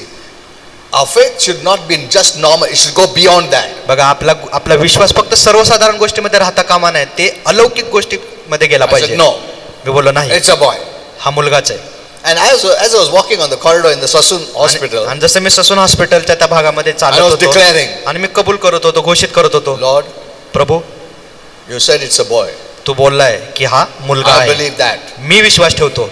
our faith should not be just normal, it should go beyond that. बघा, आपला विश्वास फक्त सर्वसाधारण गोष्टीमध्ये राहता कामा नये, ते अलौकिक गोष्टीमध्ये गेला I पाहिजे. said no, मी बोललो नाही, it's a boy. हा मुलगाच आहे. And as I was walking on the corridor in the Sassoon hospital, आणि जसं मी ससून हॉस्पिटलच्या त्या भागामध्ये I चालत was होतो declaring, आणि मी कबूल करत होतो, घोषित करत होतो, Lord, Prabhu you said it's a boy. तू बोललाय की हा मुलगा I आहे, believe that. मी विश्वास ठेवतो.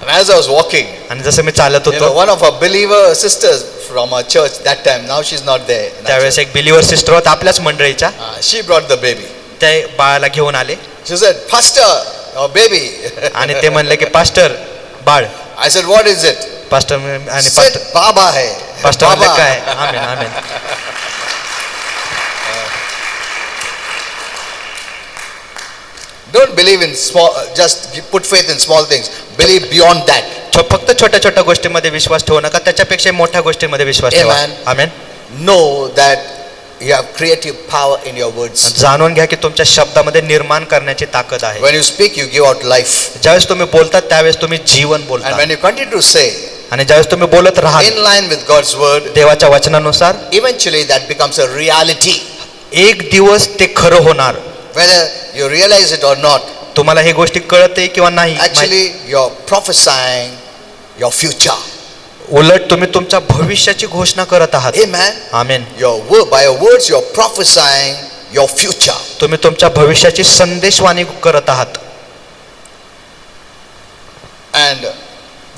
And as I was walking, आणि जसं मी चालत you know, होतो, one of our believer sisters from our church that time, now she's not there. त्यावेळेस एक बिलीवर सिस्टर होता आपल्याच मंडळीच्या, She brought the baby. त्या बाळाला घेऊन आले She said, Pastor, your baby. आणि ते म्हणले की pastor Bal. I said, what is it? Pastor आणि She said, Baba hai. Pastor म्हणले Baba. काय. आमेन, आमेन. Don't believe in small, just put faith in small things. Believe beyond that. फक्त छोट्या छोट्या गोष्टीमध्ये विश्वास ठेवू नका, त्याच्यापेक्षा मोठ्या गोष्टीमध्ये विश्वास ठेवा. Amen. Amen. Know that you have creative power in your words. जाणून घ्या की तुमच्या शब्दामध्ये निर्माण करण्याची ताकद आहे. When you speak, you give out life. ज्यावेळेस तुम्ही बोलतात त्यावेळेस तुम्ही जीवन And बोलता, when you continue to say, आणि ज्यावेळेस तुम्ही बोलत राहाल in line with God's word, देवाच्या वचनानुसार, eventually that becomes a reality. एक दिवस ते खरं होणार. Whether you realize it or not, तुम्हाला हे गोष्टी कळते किंवा नाही, actually you're prophesying your future. उलट तुम्ही तुमच्या भविष्याची घोषणा करत आहात. Amen. Amen. By your words, you're prophesying your future. तुम्ही तुमच्या भविष्याची संदेशवाणी करत आहात. And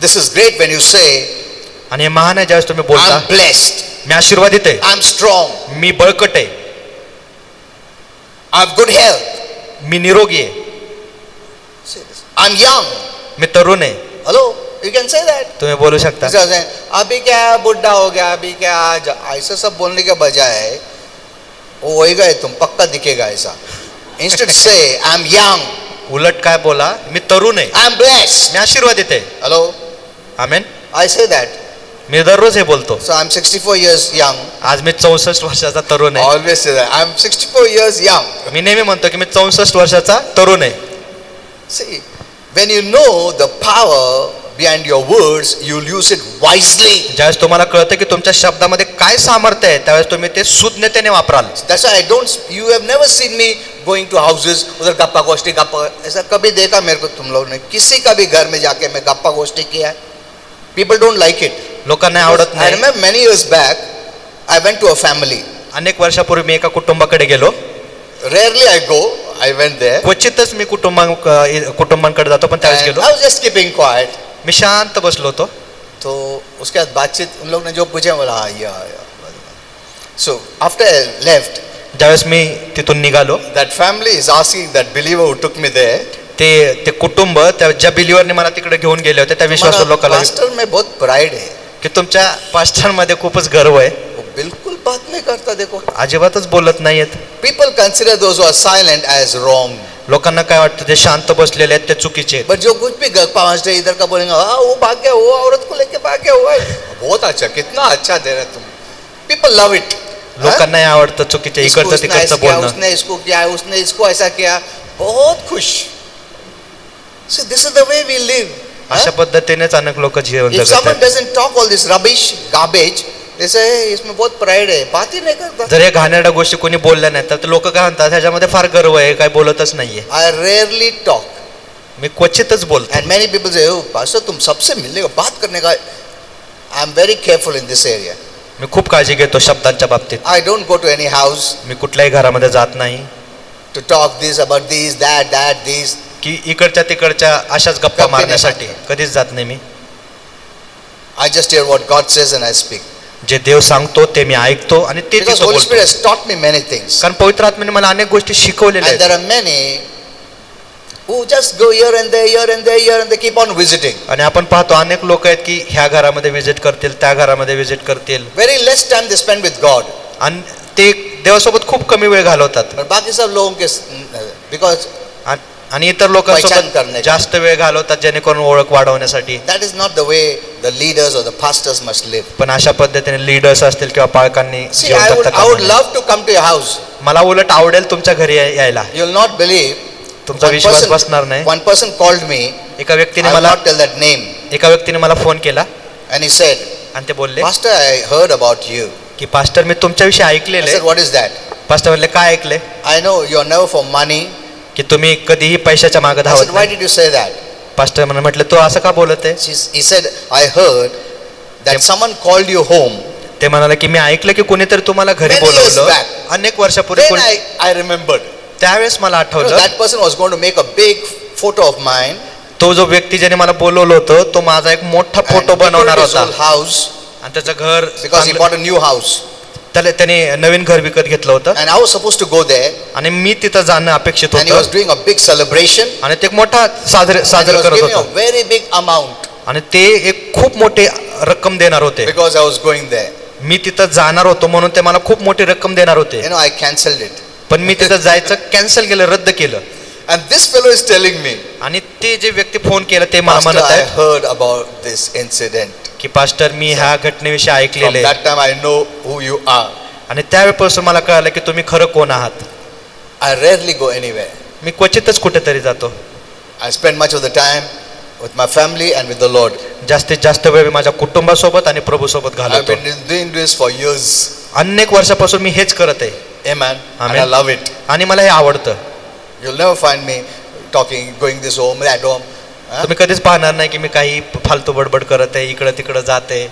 this is great when you say, आणि हे महान आहे ज्यावेळेस तुम्ही बोलता, I'm blessed, मी आशीर्वादित आहे, I'm strong, मी बळकट आहे, I have good health, मी निरोगी आहे, I'm young. मी तरुण आहे. Hello, you can say that. तुम्ही बोलू शकता. Instead of saying, अभी क्या बुढ़ा हो गया, अभी क्या आज, ऐसा सब बोलने के बजाय वो होएगा तुम पक्का दिखेगा ऐसा. Instead say, I'm young, उलट काय बोला, मी तरुण आहे, I'm blessed. मी आशीर्वादित आहे. Hello, amen. I say that. मी दररोज हे बोलतो. So I'm 64 years young. आज मी 64 वर्षाचा तरुण I आहे. always say that. I'm 64 years young. मी नेहमी म्हणतो की मी 64 वर्षाचा तरुण आहे. See, when you know the power behind your words, you'll use it wisely. ज्यावेळेस तुम्हाला कळतं की तुमच्या शब्दामध्ये काय सामर्थ्य आहे, त्यावेळेस तुम्ही ते सुज्ञतेने वापराल. That's why you have never seen me going to houses, उधर गप्पा गोष्ठी गप्पा, ऐसा कभी देखा मेरे को तुम लोग ने किसी का भी घर में जाके मैं गप्पा गोष्ठी किया है? People don't like it. लोकांना आवडत I नाही. remember many years back, I went to a family. अनेक वर्षापूर्वी मी एका कुटुंबाकडे गेलो. Rarely I go, I went there. क्वचितच मी कुटुंबांकडे जातो, पण त्यावेळेस And गेलो. I was just keeping quiet. मी शांत बसलो होतो. तो उसके बाद बातचीत उन लोग ने जो पूछे बोला हाँ या. So after I left, ज्यावेळेस मी तिथून निघालो, that family is asking that believer who took me there, ते कुटुंब ज्या बिलीवरने मला तिकडे घेऊन गेले होते त्या विश्वासू लोकांना, पास्टर में बहुत प्राइड है, की तुमच्या पास्टरमध्ये खूपच गर्व आहे, वो बिल्कुल बात नहीं करता. देखो, अजिबातच बोलत नाहीयेत. people consider those who are silent as wrong. लोकांना काय वाटतं, ते शांत बसलेले आहेत ते चुकीचे आहेत. But जो कुछ भी पांच डे इधर का बोलेंगे, हाँ वो भाग गया, वो औरत को लेके भाग गया, हुआ है बहुत अच्छा, कितना अच्छा दे रहे तुम. People love it. लोकांना हे आवडतं चुकीचे, इकडचं तिकडचं बोलणं. उसने इसको किया, उसने इसको ऐसा किया, बहुत खुश. So this is the way we live. अशा पद्धतीनेच अनेक लोक जीवन If जगत someone आहेत. doesn't talk all this rubbish, garbage, they say, "Hey, इसमें बहुत pride है, बात ही नहीं करता." जर या घाणेरड्या गोष्टी कोणी बोलल्या नाही तर लोक काय म्हणतात ह्याच्यामध्ये फार गर्व आहे, काय बोलतच नाहीये. I rarely talk. मी क्वचितच बोलतो. And many people say, "Oh, pastor, तुम सबसे मिलने का, बात करने का." I am very careful in this area. मी खूप काळजी घेतो शब्दांच्या बाबतीत. I don't go to any house मी कुठल्याही घरामध्ये जात नाही to talk this about this, that, this. की इकडच्या तिकडच्या अशाच गप्पा गप्पे मारण्यासाठी नाही. कधीच जात नाही मी. I just hear what God says and I speak. जे देव सांगतो ते मी ऐकतो आणि ते Because तिथं Holy Spirit बोलतो. has taught me many things. कारण पवित्र आत्म्याने मला अनेक गोष्टी शिकवलेल्या And आहेत. there are many who just go here and there, here and there, here and they keep on visiting. आणि आपण पाहतो अनेक लोक आहेत की ह्या घरामध्ये विजिट करतील, त्या घरामध्ये विजिट करतील Very less time they spend with God. आणि ते देवासोबत खूप कमी वेळ घालवतात. But बाकी सब लोगों के, because आणि इतर पहचान लोकांसोबत करणे. जास्त वेळ घालवतात जेणेकरून ओळख वाढवण्यासाठी. that is not the way the leaders or the pastors must live. पण अशा पद्धतीने लीडर्स असतील किंवा पालकांनी See, जीवन I would जगता कामा नये. love to come to your house. मला उलट आवडेल तुमच्या घरी यायला. You'll not believe. तुमचा One विश्वास person, बसणार नाही. one person called me. एका व्यक्तीने I will मला not tell that name. एका व्यक्तीने मला फोन केला And he said, आणि ते बोलले "Pastor, I heard about you." की पास्टर मी तुमच्याविषयी I ऐकलेले. said, "What is that?" Pastor म्हणले काय ऐकले? I know you're never for money. की तुम्ही कधीही पैशाच्या मागे I धावत said, "Why नाही. did you say that?" Pastor म्हणून म्हटलं तू असं का बोलत आहे? He said, "I heard that someone called you home." ते म्हणाले की मी ऐकलं की कोणीतरी तुम्हाला घरी Many years बोलवलं back. अनेक वर्षापूर्वी. Then कोणी- I remembered. त्यावेळेस मला You know, आठवलं that person was going to make a big photo of mine. तो जो व्यक्ती ज्याने मला बोलवलं होतं तो माझा एक मोठा And फोटो बनवणार decorated his होता whole house आणि त्याचं घर because he चांगलं- bought a new house. त्याने नवीन घर विकत घेतलं होतं And I was supposed to go there. आणि मी तिथं जाणं अपेक्षित And he was होतं doing a big celebration. आणि ते एक मोठा And he साजरा was करत giving a होतं very big amount आणि ते एक खूप मोठी रक्कम देणार होते. because I was going there. मी तिथं जाणार होतो म्हणून ते मला खूप मोठी रक्कम देणार होते. You know, I cancelled it. पण मी तिथं जायचं कॅन्सल केलं, रद्द केलं. And this fellow is telling me, आणि ते जे व्यक्ती फोन केलं ते मला "Pastor, म्हणत I आहेत heard about this incident. की पास्टर मी ह्या घटनेविषयी From ऐकलेले that time I know who you are." आणि त्यावेळेपासून मला कळालं की तुम्ही खरं कोण आहात. I rarely go anywhere. मी क्वचितच कुठेतरी जातो. I spend much of the time with my family and with the Lord. जास्तीत जास्त वेळ मी माझ्या कुटुंबासोबत आणि प्रभूसोबत I've घालवतो. been doing this for years. अनेक वर्षापासून मी हेच करत आहे Amen. And Amen. I love it. आणि मला हे आवडतं. You'll never find me talking, going this home, that home. Huh? तुम्ही कधीच पाहणार नाही की मी काही फालतू बडबड करत आहे, इकडं तिकडं जाते.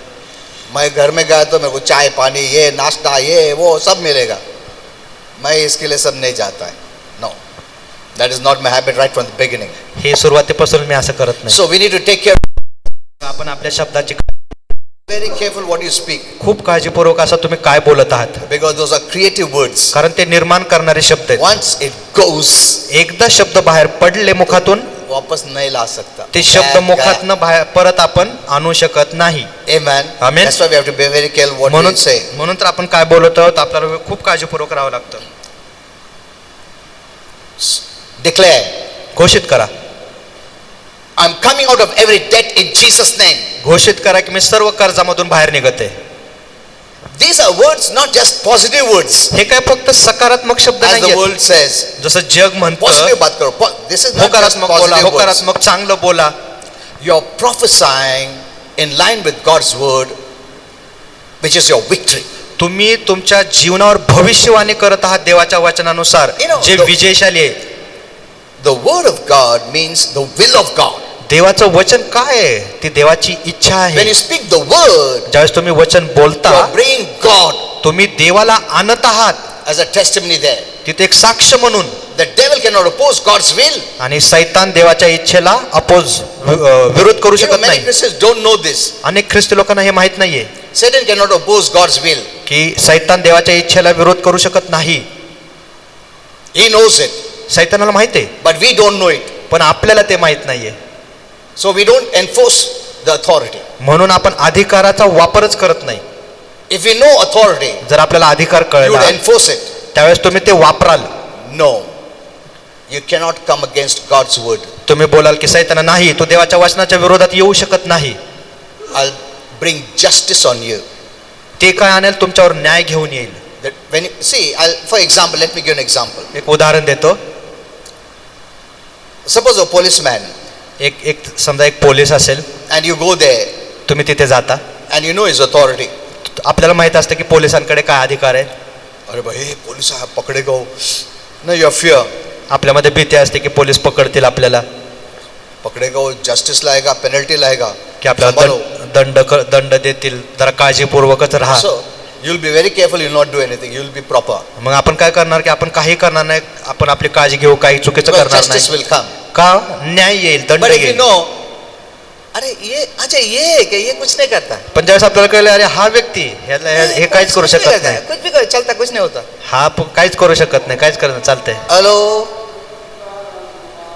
मैं घर में गया तो मेरे को चाय पानी ये नाश्ता ये वो सब मिलेगा. मैं इसके लिए सब नहीं जाता है. No. That is not my habit right from the beginning. हे सुरुवातीपासून मी असं करत नाही. So we need to take care. आपण आपल्या शब्दाची Very careful what you speak. खूप काळजीपूर्वक असं तुम्ही काय बोलत आहात, Because those are creative words. कारण ते निर्माण करणारे शब्द आहेत. Once it goes, एकदा शब्द बाहेर पडले मुखातून वापस नहीं ला सकता. ते शब्द मुखातनं बाहेर परत आपण आणू शकत नाही. Amen. Amen. That's why we have to be very careful what म्हणून we say. म्हणून तर आपण काय बोलत आहोत आपल्याला खूप काळजीपूर्वक राहावं लागतं. Declare, घोषित करा. I'm coming out of every debt in Jesus' name. घोषित करा की मी सर्व कर्जामधून बाहेर निघते. These are words, not just positive words. हे काय फक्त सकारात्मक शब्द As the नाही, world says, जसं जग म्हणतं positive बात करो. This is not just होकारात्मक बोला, positive words. होकारात्मक चांगलं बोला. You're prophesying in line with God's word, which is your victory. तुम्ही तुमच्या जीवनावर भविष्यवाणी करत आहात देवाच्या वचनानुसार, You know, जे विजयशाली आहे. The word of God means the will of God. देवाचं वचन काय आहे? ती देवाची इच्छा When आहे. you speak the word, ज्यावेळेस तुम्ही वचन बोलता you're bringing God तुम्ही देवाला आणत आहात, as a testimony there. तिथे एक साक्ष म्हणून. The devil cannot oppose God's will. आणि सैतान देवाच्या इच्छेला विरोध करू You know, शकत many नाही. Christians don't know this. अनेक ख्रिस्ती लोकांना हे माहित नाहीये Satan cannot oppose God's will. की सैतान देवाच्या इच्छेला विरोध करू शकत नाही. He knows it, सैतानाला माहित आहे, but we don't know it. पण आपल्याला ते माहित नाहीये. So we don't enforce the authority. म्हणून आपण अधिकाराचा वापरच करत नाही. If we know authority, जर आपल्याला अधिकार you कळला would enforce it. त्यावेळेस तुम्ही ते वापराल. No, you cannot come against God's word. तुम्ही बोलाल की सैताना नाही, तू देवाच्या वचनाच्या विरोधात येऊ शकत नाही. I'll bring justice on you. ते काय आणेल? तुमच्यावर न्याय घेऊन येईल. That when you, see, for example, let me give an example. एक उदाहरण देतो. Suppose a policeman एक समजा एक पोलीस असेल, and you go there तुम्ही तिथे जाता, and you know his authority. आपल्याला माहित असतं की पोलिसांकडे काय अधिकार आहे. अरे भाई पुलिस साहब पकड़ेगा वो. No, you have fear. आपल्यामध्ये भीती असते की पोलीस पकडतील आपल्याला, पकड़ेगा वो, जस्टिस लाएगा, पेनल्टी लाएगा. की आपल्याला दंड देतील, जरा काळजीपूर्वकच राहा. So you'll be very careful. You'll not do anything. You'll be proper. मग आपण काय करणार की आपण काही करणार नाही, आपण आपली काळजी घेऊ, काही चुकीचं Because करणार justice नाही. will come. का न्याय येईल, दंड But if you येईल. know, अरे ये अच्छा ये है कि ये कुछ नहीं करता. पण ज्यावेळेस आपल्याला कळलं अरे हा व्यक्ती हे काहीच करू शकत नाही, कुछ भी कर, चलता कुछ नहीं होता. हा काहीच करू शकत नाही, काहीच करत चालतंय. हेलो,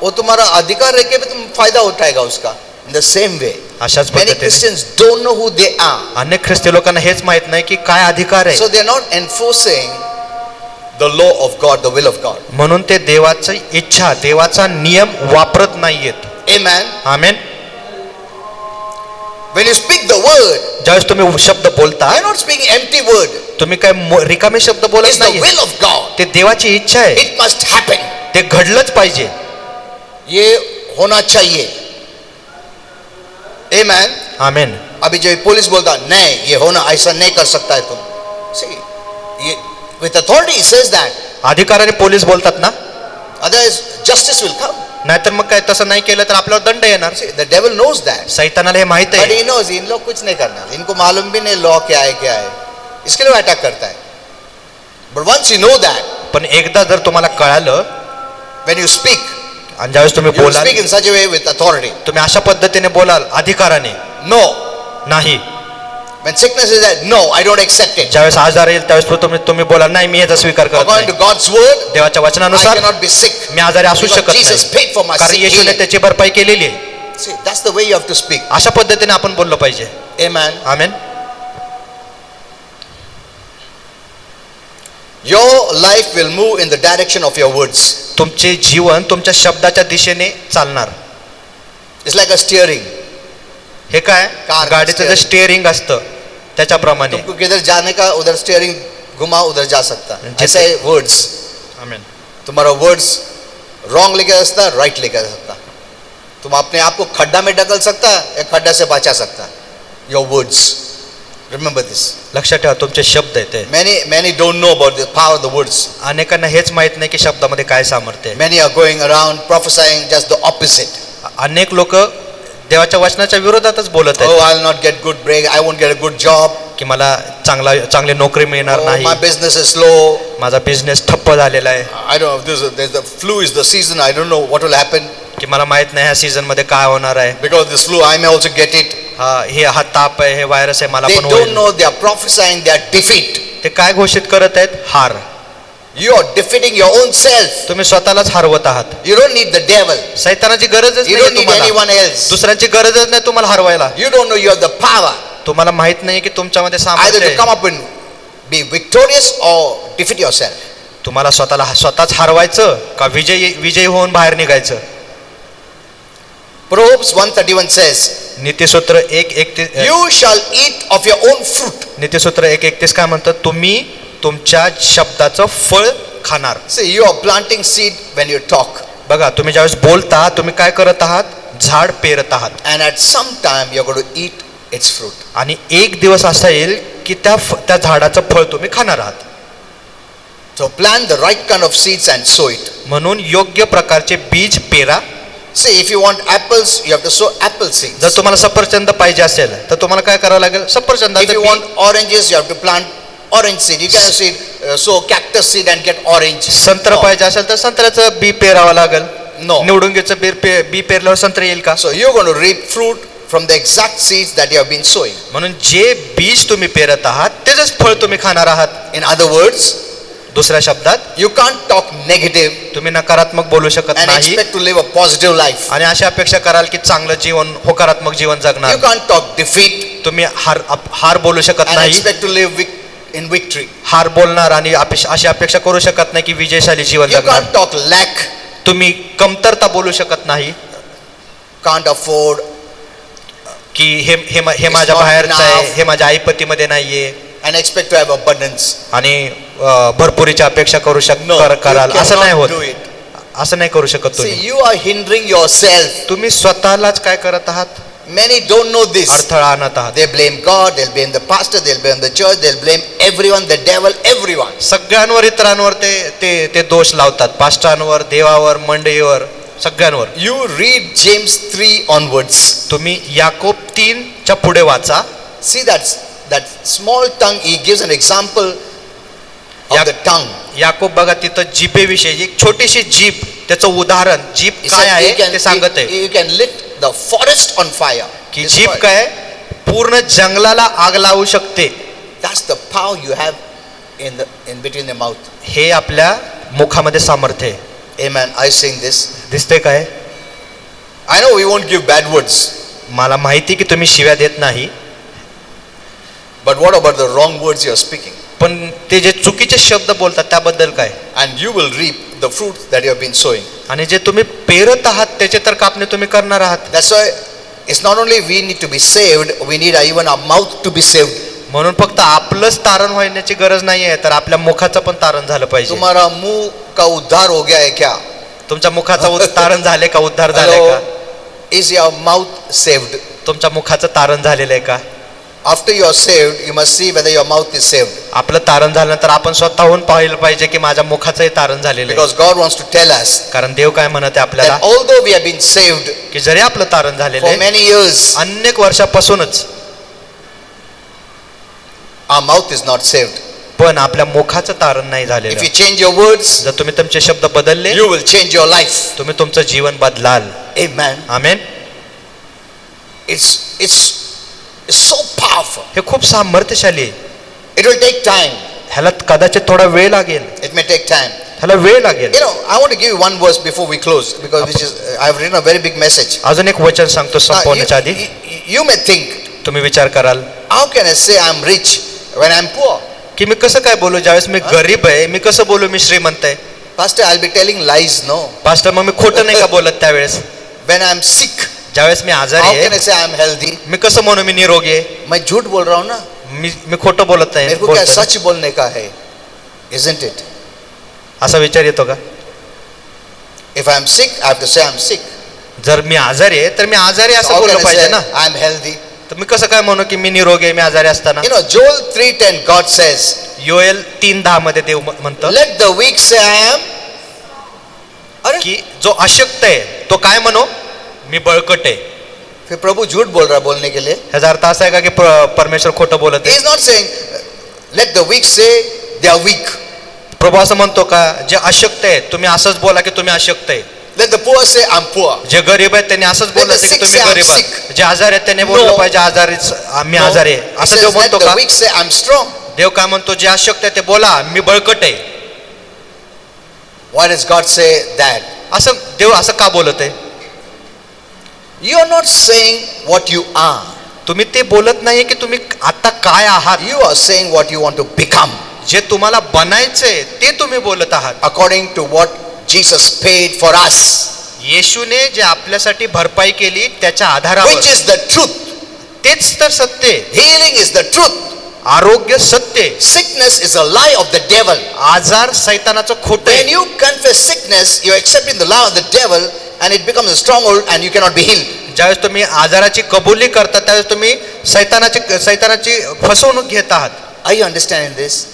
वो तुम्हारा अधिकार रह के भी तुम फायदा उठाएगा उसका. In the same way, अशाच many पद्धतीने Christians don't know who they are. अनेक ख्रिस्ती लोकांना हेच माहित नाही की काय अधिकार आहे. So they are not enforcing the law of God, the will of God. म्हणून ते देवाची इच्छा, देवाचा नियम वापरत नाहीयेत. Amen. Amen. When you speak the word, ज्यावेळेस तुम्ही शब्द बोलता, you are not speaking empty word. तुम्ही काय रिकामे शब्द बोलत It's the नाही, will of God. ते देवाची इच्छा आहे. It must happen. ते घडलंच पाहिजे. ये होना चाहिए. Amen. आमेन. अभी जो पुलिस बोलता नहीं ये होना, ऐसा नहीं कर सकता है तुम. See, ये with authority he says that. अधिकाराने पोलीस बोलतात ना, Otherwise justice will come. नाहीतर मग काय तसं नाही केलं तर आपल्यावर दंड येणार. See, the devil knows that. सैतानाला हे माहित But आहे. he knows इन लोग कुछ नहीं करना, इनको मालूम भी नहीं लॉ क्या है, इसके लिए अटैक करता है. But once you know that, पण एकदा जर तुम्हाला कळालं, when you speak, आणि ज्यावेळेस तुम्ही you बोलाल, speak in such a way with authority. तुम्ही अशा पद्धतीने बोलाल अधिकाराने, No. नाही. When sickness is that, no, I don't accept it. ज्यावेळेस आजार येईल त्यावेळेस तुम्ही बोलाल नाही मी याचा स्वीकार करत According नाही. to God's word, देवाच्या I वचनानुसार cannot be sick. मी आजारी असू Because शकत Jesus नाही, paid for my कारण sick येशूने healing. त्याची भरपाई केलेली आहे. See, that's the way you have to speak. अशा पद्धतीने आपण बोललो पाहिजे. Amen. Amen. Your life will move in the direction of your words. तुमचे जीवन तुमच्या शब्दाच्या दिशेने चालणार. It's like a steering. हे काय कार गाडीचं जे स्टिअरिंग असतं त्याच्याप्रमाणे. तुमको किधर जाने का उधर स्टीयरिंग घुमा उधर जा सकता. ऐसा है वर्ड्स. आमेन. तुम्हारा वर्ड्स रॉन्ग लेके जा सकता, राइट लेके जा सकता. तुम अपने आप को खड्डा में ढकल सकता, एक खड्डा से बचा सकता. Your words. रिमेंबर दिस. लक्षात ठेवा तुमचे शब्द आहेत ते. Many don't know about the power of the words. अनेकांना हेच माहित नाही की शब्दामध्ये काय सामर्थ्य आहे. Many are going around prophesying just the opposite. अनेक लोक देवाच्या वचनाच्या विरोधातच बोलत Oh, आहेत I'll not get good break. I won't get a good job. की मला चांगली नोकरी मिळणार Oh, नाही, my business is slow. माझा बिझनेस ठप्प झालेला आहे, I don't know. There's the flu is the season. I don't know what will happen. की मला माहित नाही ह्या सीझन मध्ये काय होणार आहे. Because this flu, I may also get it. हा ताप आहे, हे व्हायरस आहे, मला They पण don't होईल. know. They are prophesying their defeat. ते काय घोषित करत आहेत? हार. You are defeating your own self. तुम्ही स्वतःलाच हरवत आहात. You don't need the devil. सैतानाची गरजच You नाही don't need तुम्हाला, anyone else. दुसऱ्यांची गरजच नाही तुम्हाला हरवायला. You don't know you have the power तुम्हाला माहित नाही की तुमच्यामध्ये either सामर्थ्य to आहे. come up and be victorious or defeat yourself. तुम्हाला स्वतःच हरवायचं का विजयी होऊन बाहेर निघायचं. Proverbs 1:31 says, नीतिसूत्र 1:31 you shall eat of your own fruit. नीतिसूत्र 1:31 काय म्हणतात? तुम्ही तुमच्या शब्दाचं फळ खाणार. See, you are planting seed when you talk. बघा तुम्ही ज्यावेळेस बोलता तुम्ही काय करत आहात? झाड पेरत आहात. And at some time you're going to eat its fruit. आणि एक दिवस असा येईल की त्या झाडाचं फळ तुम्ही खाणार आहात. So plant the right kind of seeds and sow it. म्हणून योग्य प्रकारचे बीज पेरा. See, if you want apples, you have to sow apple seeds. जर तुम्हाला सफरचंद पाहिजे असेल तर तुम्हाला काय करावं लागेल? If सफरचंदाचं you B. want oranges, you have to plant orange seed. You cannot sow cactus seed and get orange. संत्र No. पाहिजे असेल तर संत्र्याचं बी पेरावं लागेल. No. निवडुंगीचं बी पेरल्यावर संत्र येईल का? So you're going to reap fruit from the exact seeds that you have been sowing. म्हणून जे बीज तुम्ही पेरत आहात तेच फळ तुम्ही खाणार आहात. In other words, दुसऱ्या शब्दात you can't talk negative तुम्ही नकारात्मक बोलू शकत and नाही expect to live a positive life. आणि अशा अपेक्षा कराल की चांगलं जीवन, होकारात्मक जीवन You जगणार. can't talk defeat तुम्ही हार बोलू शकत and नाही, expect to live in victory. हार बोलणार आणि अशी अपेक्षा करू शकत नाही की विजयशाली जीवन You जगणार. can't talk lack, तुम्ही कमतरता बोलू शकत नाही can't afford, की हे माझ्या not बाहेरचं आहे, enough. हे माझ्या आईपतीमध्ये नाहीये and expect to have abundance. आणि भरपुरीची अपेक्षा No, you कराल असं नाही cannot होत. do it. असं नाही करू शकत See, तुम्ही. you are hindering yourself. तुम्ही स्वतःलाच काय करत आहात? Many don't know this. अडथळा आणत आहात. They blame God, they'll blame the pastor, they'll blame the church, they'll blame everyone, the devil, everyone. सगळ्यांवर इतरांवर ते दोष लावतात. पास्टरांवर, देवावर, मंडळीवर, सगळ्यांवर. You read James 3 onwards. तुम्ही याकोब 3च्या पुढे वाचा. See that small tongue, he gives an example of the tongue. Yakob बघा तिथं जिभेविषयी एक छोटीशी जीभ, त्याचं उदाहरण, जीभ He काय said आहे you can, ते सांगत आहे. you can lit the forest on fire. की Destroy. जीभ काय पूर्ण जंगलाला आग लावू शकते. That's the power you have in between the mouth. हे आपल्या मुखामध्ये सामर्थ्य आहे. Amen. I saying this. दिसते काय? I know we won't give bad words, मला माहिती की तुम्ही शिव्या देत नाही, but what about the wrong words you are speaking? पण ते जे चुकीचे शब्द बोलतात त्याबद्दल काय? And you will reap the fruit that you have been sowing. आणि जे तुम्ही पेरत आहात त्याचे तर कापणे तुम्ही करणार आहात. That's why it's not only we need to be saved, we need even our mouth to be saved. म्हणून फक्त आपलंच तारण होण्याची गरज नाहीये, तर आपल्या मुखाचं पण तारण झालं पाहिजे. तुम्हारा मुंह का उद्धार हो गया है क्या? तुमच्या मुखाचं तारण झाले का? उद्धार झाले Hello? का? Is your mouth saved? तुमच्या मुखाचं तारण झालेलं आहे का? After you are saved, you must see whether your mouth is saved. आपलं तारण झाल्यानंतर आपण स्वतःहून पाहिलं पाहिजे की माझ्या मुखाचंही तारण झालेलं आहे. Because God wants to tell us कारण देव काय म्हणत आहे आपल्याला, that although we have been saved की जरी आपलं तारण झालेलं for आहे many years, अनेक वर्षापासूनच, our mouth is not saved. पण आपल्या मुखाचं तारण नाही If झालेलं. you change your words, जर तुम्ही तुमचे शब्द बदलले, you will change your life. तुम्ही तुमचं जीवन बदलाल. Amen. Amen. It's so powerful. हे खूप सामर्थ्यशाली आहे. It will take time. ह्याला कदाचित थोडा वेळ लागेल. It may take time. ह्याला वेळ लागेल. You know, I want to give you one verse before we close, because I have written a very big message. अजून एक वचन सांगतो Now, संपवण्याच्या आधी. you may think, तुम्ही विचार कराल how can I say I'm rich when I'm poor? की मी कसं काय बोलू, ज्यावेळेस मी गरीब आहे मी कसं बोलू मी श्रीमंत आहे? Pastor, I'll be telling lies. No. Pastor मग मी खोटं नाही का बोलत? त्यावेळेस When I'm sick, ज्यावेळेस मी आजारी how can I आहे say I'm healthy? मी कसं म्हणू मी निरोगी आहे? मैं झूठ बोल रहा हूँ ना. मी खोटं बोलत नाही. मेरे को क्या बोलतो ना. सच बोलने का है? Isn't it? असा विचार येतो का? If I'm sick, I have to say I'm sick. जर मी आजारी आहे तर मी आजारी असं How can बोललं I पाहिजे say ना. I'm healthy? तर मी कसं काय म्हणू की मी निरोगी आहे मी आजारी असताना? You know, Joel 3:10, God says, Joel 3:10 मध्ये देव म्हणतं let the weak say I am. अरे की जो अशक्त आहे तो काय म्हणू, मी बळकट आहे. फिर प्रभु झूठ बोल रहा है बोलने के लिए. ह्याचा अर्थ असा आहे का की परमेश्वर खोटं बोलत He आहे? is not saying let the weak say they are weak. प्रभू असं म्हणतो का जे अशक्त आहे तुम्ही असंच बोला की तुम्ही अशक्त आहे? Let the poor say I'm poor. जे गरीब आहेत त्यांनी असंच बोललं the की sick तुम्ही say, "I'm गरीब आहात." sick. जे आजारी आहेत त्यांनी बोललं No. पाहिजे आम्ही No. आजारी आहे. He असं says देव let म्हणतो the का? weak say I'm strong. देव काय म्हणतो, जे अशक्त आहे ते बोला मी बळकट आहे. Why does God say that? असं देव असं का बोलत आहे? You are not saying what you are. तुम्ही ते बोलत नाहीये की तुम्ही आता काय आहात. You are saying what you want to become जे तुम्हाला बनायचंय ते तुम्ही बोलत आहात. according to what Jesus paid for us, येशूने जे आपल्यासाठी भरपाई केली त्याच्या आधारावर, which is the truth. तेच तर सत्य आहे. Healing is the truth. आरोग्य सत्य आहे. Sickness is a lie of the devil. आजार सैतानाचं खोटं When आहे. you confess sickness, you're accepting the lie of the devil, and it becomes a stronghold and you cannot be healed. ज्यावेळेस तुम्ही आजाराची कबुली करता त्यावेळेस तुम्ही सैतानाची फसवणूक घेत आहात. Are you understanding this?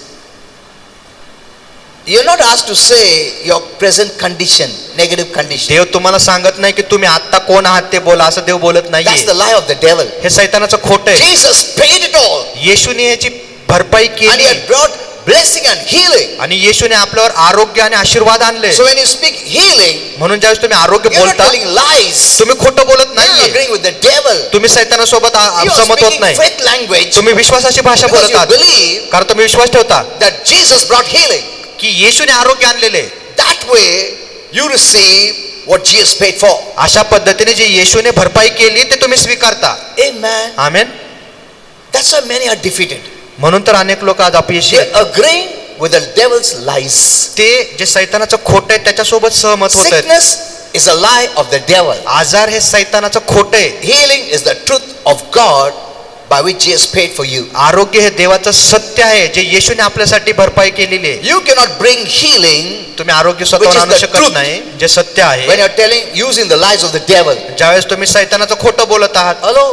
You're not asked to say your present condition, negative condition. देव तुम्हाला सांगत नाही की तुम्ही आता कोण आहात ते बोला, असं देव बोलत That's नाहीये. the lie of the devil. हे सैतानाचं खोटं आहे. Jesus paid it all, येशूने याची भरपाई and केली he had brought blessing and healing. आणि येशूने आपल्यावर आरोग्य आणि आशीर्वाद आणले. So when you speak healing, म्हणून ज्यावेळेस तुम्ही आरोग्य you're not बोलता telling lies. तुम्ही खोटं बोलत You're not नाहीये. agreeing with the devil. तुम्ही सैतानासोबत You are सहमत होत speaking नाही. faith language तुम्ही विश्वासाची भाषा because बोलत you आहात believe कारण तुम्ही विश्वास ठेवता that Jesus brought healing. की येशूने आरोग्य आणलेले. That way you receive what Jesus paid for. अशा पद्धतीने जे येशूने भरपाई केली ते तुम्ही स्वीकारता. Amen. Amen. That's why many are defeated. म्हणून तर अनेक लोक आज अपयशी They आहेत. agree with the devil's lies. ते जे सैतानाचं खोटं आहे त्याच्यासोबत सहमत होत आहेत. Sickness is a lie of the devil. आजार हे सैतानाचं खोटं आहे. Healing is the truth of God by which Jesus paid for you. आरोग्य हे देवाचं सत्य आहे जे येशूने आपल्यासाठी भरपाई केलेली आहे. You cannot bring healing तुम्ही आरोग्य Which स्वतःहून is आणू the शकत truth. नाही जे सत्य आहे. when you're using the lies of the devil. ज्यावेळेस तुम्ही सैतानाचं खोटं बोलत आहात, हेलो,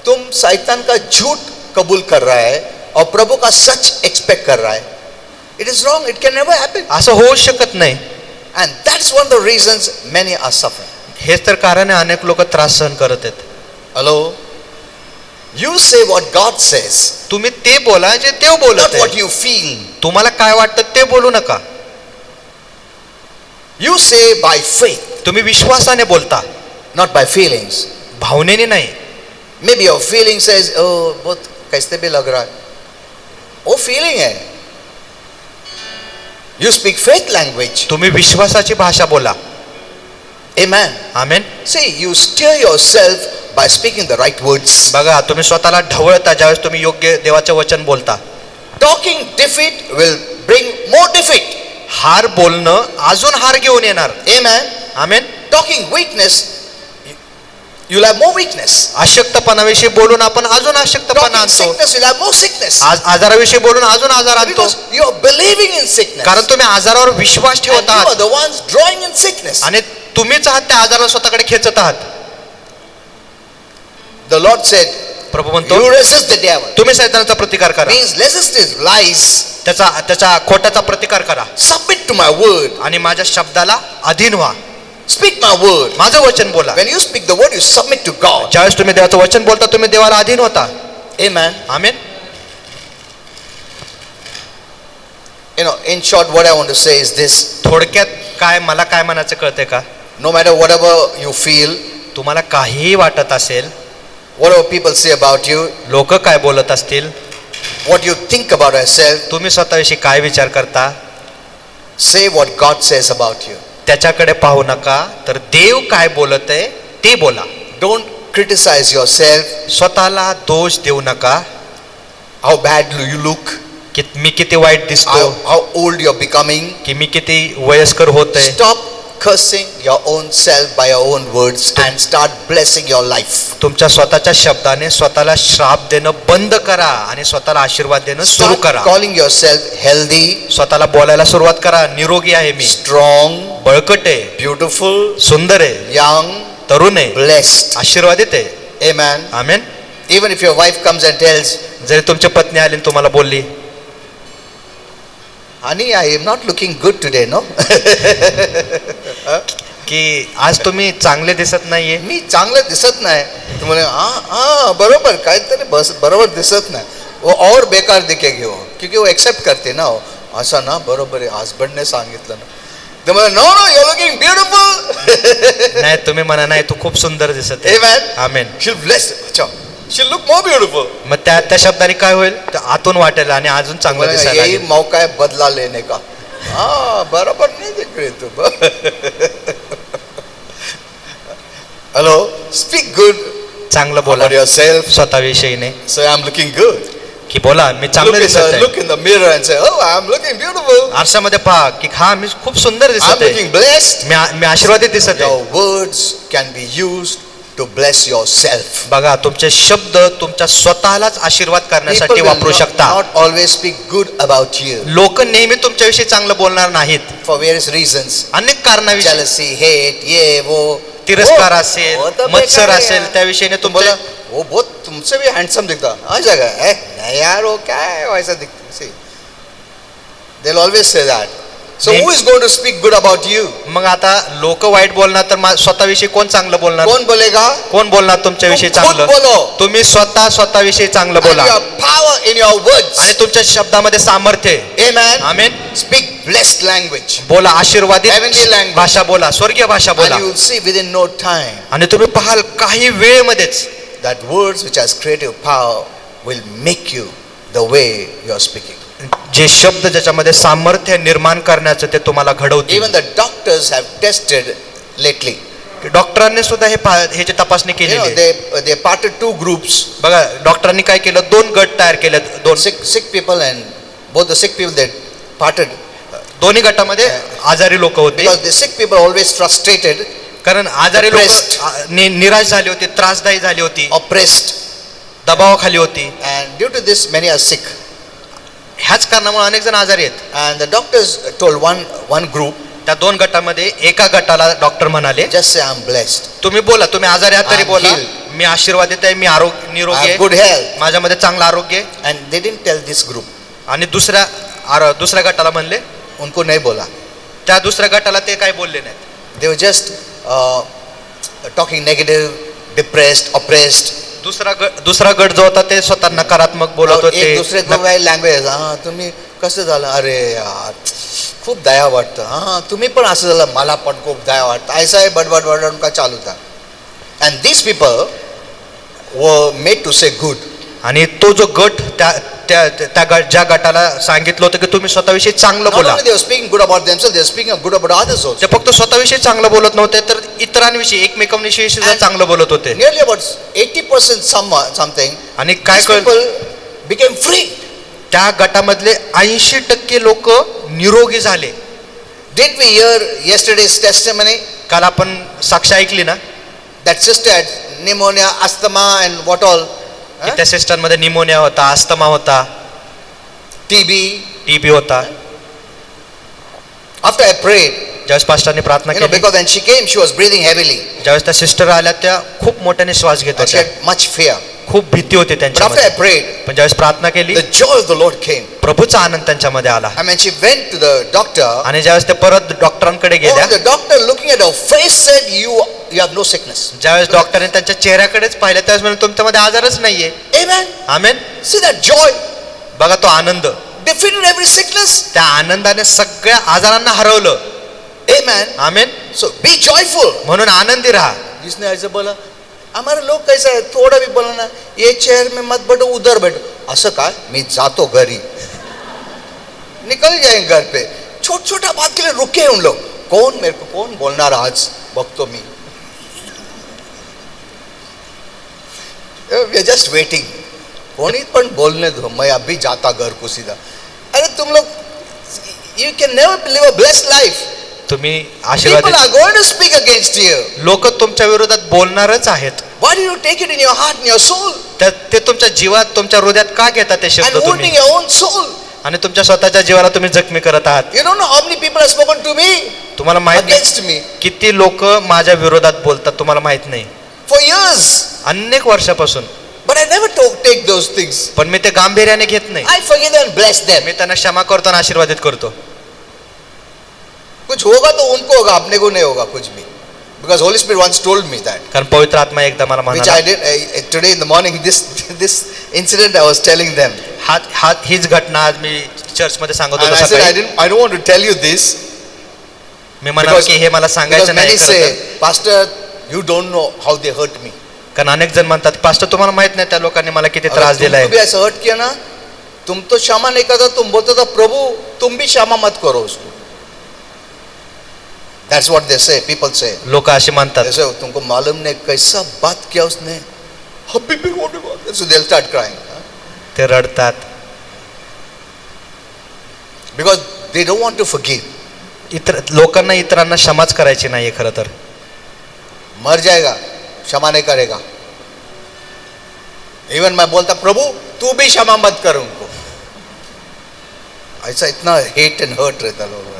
तुम शैतान का झूठ कबूल कर रहा है और प्रभु का सच एक्सपेक्ट कर रहा है. It is wrong. It can never happen. असं होऊ शकत नाही. And that's one of the reasons many are suffering. हेच तर कारण आहे अनेक लोक त्रास सहन करत आहेत. Hello, you say what God says, तुम्ही ते बोला जे देव बोलत not what आहे. you feel. तुम्हाला काय वाटतं ते बोलू नका. You say by faith, तुम्ही विश्वासाने बोलता, not by feelings. भावनेने नाही. Maybe your feeling says, oh, बहुत कैसे भी लग रहा है. वो feeling है. You speak faith language. तुम्ही विश्वासाची भाषा बोला. Amen. Amen. See, you steer yourself by speaking the right words. बघा, तुम्ही स्वतःला ढवळता ज्यावेळेस तुम्ही योग्य देवाचे वचन बोलता. Talking defeat will bring more defeat. हार बोलणं अजून हार घेऊन येणार. Amen. Amen. Talking weakness, you'll have more weakness. अशक्तपणाविषयी बोलून आपण अजून अशक्तपणा Talking आणतो. sickness, you'll have more sickness. आज आजाराविषयी बोलून अजून आजार आणतो. Because you're believing in sickness. कारण तुम्ही आजारावर विश्वास And ठेवत you are आहात the ones drawing in sickness. आणि तुम्हीच आहात त्या आजाराला स्वतःकडे खेचत आहात. The Lord said, प्रभू म्हणतो you resist the devil. तुम्ही सैतानाचा प्रतिकार करा. Means resist his lies. त्याचा खोट्याचा प्रतिकार करा Submit to my word. आणि माझ्या शब्दाला अधीन व्हा. Speak my word. माझं वचन बोला. When you speak the word, you submit to God. ज्यावेळेस तुम्ही देवाचं वचन बोलता तुम्ही देवाला अधीन होता. Amen. Amen. You know, in short, what I want to say is this. थोडक्यात काय मला काय म्हणायचं कळतंय का? No matter whatever you feel, तुम्हाला काहीही वाटत असेल, whatever people say about you, लोक काय बोलत असतील, what you think about yourself, तुम्ही स्वतःविषयी काय विचार करता, say what God says about you. त्याच्याकडे पाहू नका, तर देव काय बोलत आहे ते बोला. Don't criticize yourself, स्वतःला दोष देऊ नका how bad you look, की मी किती वाईट दिसतो, how old you're becoming. की मी किती वयस्कर होतोय. Stop cursing your own self by your own words and start blessing your life. तुमच्या स्वतःच्या शब्दाने स्वतःला श्राप देणं बंद करा आणि स्वतःला आशीर्वाद देणं सुरू Start करा. calling yourself healthy, स्वतःला बोलायला सुरुवात करा, निरोगी आहे मी, strong, बळकट आहे, beautiful, सुंदर आहे, young, तरुण आहे, blessed. आशीर्वादित आहे. Amen. Amen. Even if your wife comes and tells, जरी तुमची पत्नी आली आणि तुम्हाला बोलली, honey, I am not looking good today, no? की आज तुम्ही चांगले दिसत नाहीये, मी चांगलं दिसत नाही. तुम्हाला हाँ बरोबर काहीतरी बस बरोबर दिसत नाही. वो और बेकार दिखेगी वो, क्योंकि वो एक्सेप्ट करते ना वो. असं ना बरोबर आहे, हस्बंडने सांगितलं ना. ते मला no no you looking beautiful. नाही तुम्ही म्हणा नाही तू खूप सुंदर दिसत आहे. Amen. आमेन. She'll bless. अच्छा, she'll look more beautiful. मग त्या शब्दाने काय होईल, तर आतून वाटेल आणि अजून चांगलं बोलेगा, दिसायला यही लागेल. मौका है बदला लेने का. हाँ बराबर नहीं दिख रही तुम. हेलो, स्पीक गुड चांगलं बोला about yourself. स्वतःविषयीने, So I'm looking good. की बोला मी चांगलं दिसत आहे. Look in the mirror and say, oh, I'm looking beautiful. आरशामध्ये पहा की हा मी खूप सुंदर I'm दिसत आहे, looking blessed. मी आशीर्वादित दिसत आहे. Your words can be used to bless yourself. बघा तुमचे शब्द तुमच्या स्वतःलाच आशीर्वाद करण्यासाठी People will वापरू शकता. not always speak good about you लोक नेहमी तुमच्याविषयी चांगलं बोलणार नाहीत, for various reasons. अनेक कारणाविषयी. Jealousy, hate, ये वो. तिरस्कार वो असेल, तो मत्सर बेकार है असेल, यार. त्याविषयीने तुम तुमचे बोला, वो बहुत तुमसे भी हैंडसम दिखता आ जाएगा. नहीं यार वो क्या है वैसा दिखता. See, they'll always say that. So नहीं. who is going to speak good about you? मग आता लोक वाईट बोलणार तर स्वतःविषयी कोण चांगलं बोलणार? कौन बोलेगा? कोण बोलणार तुमच्याविषयी तुम खुद चांगलं? बोलो. तुम्ही स्वतःविषयी चांगलं And बोला your power in your words. आणि तुमच्या शब्दामध्ये सामर्थ्य आहे. Amen. आमेन. Speak blessed language. बोला आशीर्वादित Heavenly language. भाषा बोला, स्वर्गीय भाषा बोला, And you will see within no time आणि तुम्ही पाहाल काही वेळेमध्येच that words which has creative power will make you the way you are speaking. जे शब्द ज्याच्यामध्ये सामर्थ्य निर्माण करण्याचं ते तुम्हाला घडवतील. Even the doctors have tested lately. डॉक्टरांनी सुद्धा ह्याची तपासणी You केलेली know, आहे. they parted two groups. बघा डॉक्टरांनी काय केलं, दोन गट तयार केले. Sick people, and both the sick people, they parted दोन्ही गटामध्ये आजारी लोक होते. because the sick people are always frustrated, कारण आजारी Oppressed. लोक निराश झाली होती, त्रासदायी झाली होती, oppressed. दबावाखाली होती. And due to this, many are sick. ह्याच कारणामुळे अनेक जण आजारी आहेत. And the doctors told one group, त्या दोन गटामध्ये एका गटाला डॉक्टर म्हणाले, just say I'm blessed. तुम्ही बोला, तुम्ही आजारी आहात तरी I'm बोला, healed. मी आशीर्वादित आहे, मी निरोगी I have आहे, good health. माझ्यामध्ये चांगलं आरोग्य आहे. And they didn't tell this group. आणि दुसऱ्या गटाला म्हणले, उनको नहीं बोला. त्या दुसऱ्या गटाला ते काही बोलले नाहीत. They were just talking negative, depressed, oppressed. दुसरा गट जो होता ते स्वतः नकारात्मक बोलत और एक दूसरे को होते. लँग्वेज, हा तुम्ही कसं झालं, अरे यार खूप दया वाटतं, हा तुम्ही पण असं झालं, मला पण खूप दया वाटतं, ऐसा आहे बडबड बडबड उनका चालू था. And these people were made to say good. आणि तो जो गट ज्या गटाला सांगितलं होतं की तुम्ही स्वतःविषयी चांगलं Not बोला, only they were speaking good about themselves, they were speaking good about others also. ते फक्त स्वतःविषयी चांगलं बोलत नव्हते तर इतरांविषयी एकमेकांविषयी सुद्धा And चांगलं बोलत होते. Nearly about 80% something, आणि काय these कळलं, people became free. त्या गटामधले 80% लोक निरोगी झाले. Did we hear yesterday's testimony? काल आपण साक्ष ऐकली ना, That sister had pneumonia, asthma and what all? की त्या सिस्टरमध्ये निमोनिया होता, अस्थमा होता, TB. टीबी होता. After I prayed, ज्यावेळेस पास्टरने प्रार्थना केली, because when she came, she was breathing heavily. ज्यावेळेस त्या सिस्टर आल्या त्या खूप मोठ्याने श्वास घेत And she होत्या, had much fear. खूप भीती होती But after त्यांच्यामध्ये. I prayed, पण ज्यावेळेस प्रार्थना केली, the joy of the Lord came. प्रभूचा आनंद त्यांच्यामध्ये आला. And when she went to the doctor, आणि ज्यावेळेस ते परत डॉक्टरांकडे गेल्या, the doctor looking at her face said, you have no sickness. ज्यावेळेस डॉक्टरने त्यांच्या चेहऱ्याकडेच पाहिलं त्यावेळेस म्हणजे तुमच्यामध्ये आजारच नाहीये. Amen. Amen. See that joy बघा तो आनंद, defeated every sickness. त्या आनंदाने सगळ्या आजारांना हरवलं. Amen. Amen. So be joyful. म्हणून आनंदी राहा. जिसने ऐसे बोला, हमारे लोग कैसा है, थोड़ा भी बोला ना, ये चेयर में मत बैठो, उधर बैठो, असं काय, मी जातो घरी, निकल जाएंगे घर पे. छोटा बात के लिए रुके उन लोग. कौन बोलणार आज, बघतो मी. We are just waiting. कोणी पण बोलने दो, मैं अभी जाता घर को सीधा. अरे तुम लोग, you can never live a blessed life. तुम्ही People आशीर्वादित, are going to speak against you. लोक तुमच्या विरोधात बोलणारच आहेत. Why do you take it in your heart and your soul? ते तुमच्या जीवात, तुमच्या हृदयात का घेतात ते And शब्द wounding तुम्ही, your own soul. आणि तुमच्या स्वतःच्या जीवाला तुम्ही जखमी करत आहात. You don't know how many people have spoken to me तुम्हाला माहित नाही against me किती लोक माझ्या विरोधात बोलतात, तुम्हाला माहित नाही. for years. अनेक वर्षापासून. But I never take those things. पण मी ते गांभीर्याने घेत नाही. I forgive them and bless them. मी त्यांना क्षमा करतो आणि आशीर्वादित करतो. कुछ होगा तो उनको होगा, अपने को नहीं होगा कुछ भी. Because Holy Spirit once told me that. कारण पवित्र आत्मा एकदा मला Which म्हणाला, I did today in the morning. This incident I was telling them. हीच घटना आज मी चर्चमध्ये सांगत And होतो I said सकाळी. I don't want to tell you this मी म्हणालो की हे मला because सांगायचं many नाही say, खरं तर. Pastor, you don't know how they hurt me. कारण अनेक जण म्हणतात, पास्टर तुम्हाला माहित नाही त्या लोकांनी मला किती त्रास अगर दिलाय. तुमको भी ऐसा हर्ट किया ना, तुम तो क्षमा नहीं करता, तुम बोलते था प्रभु तुम भी क्षमा मत करो उसको. That's what they say. People say. लोक असे म्हणतात. They say तुमको मालूम नहीं कैसा बात किया उसने. So they'll start crying. ते रडतात. Because they don't want to forgive. लोकांना इतरांना क्षमाच करायची नाहीये खरं तर. मर जाएगा, क्षमा नहीं करेगा. इवन मैं बोलता प्रभु तू भी क्षमा मत कर उनको. ऐसा इतना हेट एंड हर्ट रहता लोगों में.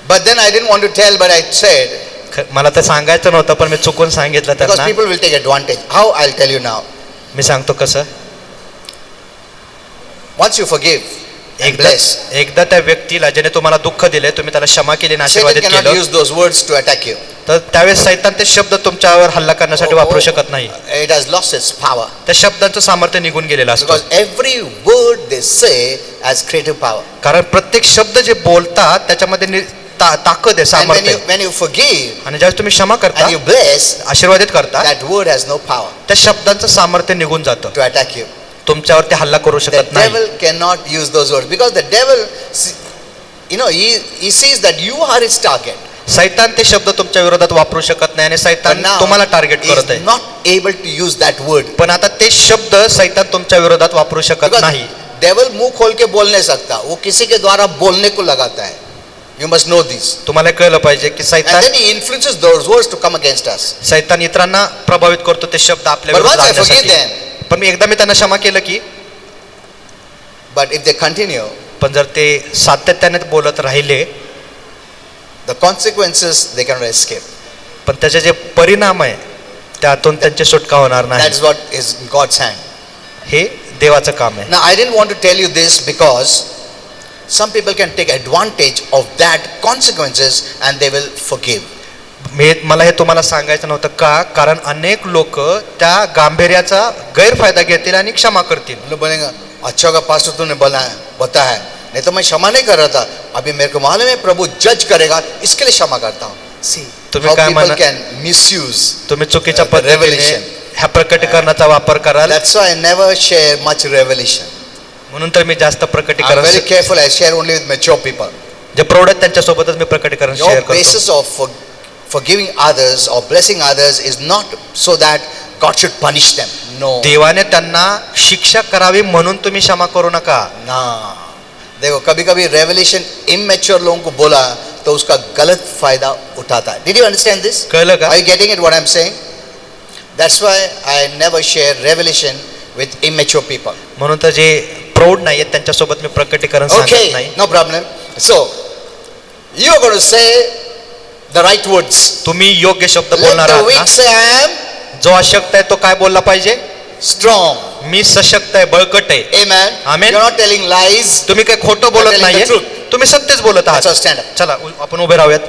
But then I didn't want to tell, but I said, मला ते सांगायचं नव्हतं पण मी चुकून सांगितलं because त्यांना. people will take advantage. How? I'll tell you now. मी सांगतो कसं. Once you forgive and bless, एकदा त्या व्यक्तीला ज्याने तुम्हाला दुःख दिले, तुम्ही त्याला क्षमा केली आणि Satan आशीर्वादित cannot केलं, use those words to attack you. तर त्यावेळेस सैतान ते शब्द तुमच्यावर हल्ला करण्यासाठी वापरू शकत नाही. It has lost its power. त्या शब्दांचं सामर्थ्य निघून गेलेलं असतं. Because every word they say has creative power. कारण प्रत्येक शब्द जे बोलतात त्याच्यामध्ये ताकद आहे, And सामर्थ्य. when you forgive आणि ज्यावेळेस तुम्ही क्षमा करता, and you bless, आशीर्वादित करता, that word has no power त्या शब्दांचं सामर्थ्य निघून जातं. to attack you. तुमच्यावरती हल्ला करू The शकत नाही. devil cannot use those words because the devil, he sees that you are his target. सैतान ते शब्द तुमच्या विरोधात वापरू शकत नाही आणि But सैतान now तुम्हाला टार्गेट he करत is आहे. not able to use that word. पण आता ते शब्द सैतान तुमच्या विरोधात वापरू शकत Because नाही. devil मुंह खोल के बोल नहीं सकता, वो किसी के द्वारा बोलने को लगाता है. You must know these. तुम्हाला कळलं पाहिजे की And सैतान then he influences those words to come against us. सैतान इतरांना प्रभावित करतो ते शब्द आपल्या But विरुद्ध once I forgive आणण्यासाठी. them, पण मी एकदा मी त्यांना क्षमा केलं की but if they continue, पण जर ते सातत्याने बोलत राहिले the consequences they cannot escape. पण त्याचे जे परिणाम आहे त्यातून त्यांची सुटका होणार That नाही. is what is in God's hand. हे देवाचं काम आहे. Now I didn't want to tell you this because some people can take advantage of that consequences and they will forgive. मला हे तुम्हाला सांगायचं नव्हतं का, कारण अनेक लोक त्या गांभीर्याचा गैरफायदा घेतील आणि क्षमा करतील. लोग बोलेंगे अच्छा होगा पास्टर तूने बताया है, नहीं तो मैं क्षमा नहीं कर रहा था, अभी मेरे को मालूम है प्रभु जज करेगा इसके लिए क्षमा करता हूँ. See तुम्ही how काय people म्हणा- can misuse. तुम्ही चुकीच्या The पद्धतीने revelation. ह्या प्रकटीकरणाचा वापर कराल. That's why I never share much revelation. म्हणून तर मी जास्त I'm प्रकटीकरण very careful. I share only with mature people. जे प्रौढ आहेत त्यांच्यासोबतच मी प्रकटीकरण शेअर Your करतो. basis of forgiving others or blessing others is not so that God should punish them. No. देवाने त्यांना शिक्षा करावी म्हणून तुम्ही क्षमा करू नका. ना देखो कभी कभी रेवलेशन इमेच्योर लोगों को बोला तो उसका गलत फायदा उठाता है. Did you understand this? कळलं का? Are you getting it what I'm saying? That's why I never share revelation with immature people. म्हणून तर जे प्रौढ नाही आहेत त्यांच्यासोबत मी प्रकटीकरण सांगत Okay, नाही. no problem. So you are going to say the right words. तुम्ही योग्य शब्द Let बोलणार the आहात weak ना? say I am जो अशक्त आहे तो काय बोलला पाहिजे? strong. मी सशक्त आहे, बळकट आहे. Amen. Amen. You're not telling lies. तुम्ही काय खोटं You're बोलत telling the नाहीये, truth. तुम्ही सत्यच बोलत Let's all आहात. stand up. चला आपण उभे राहूयात.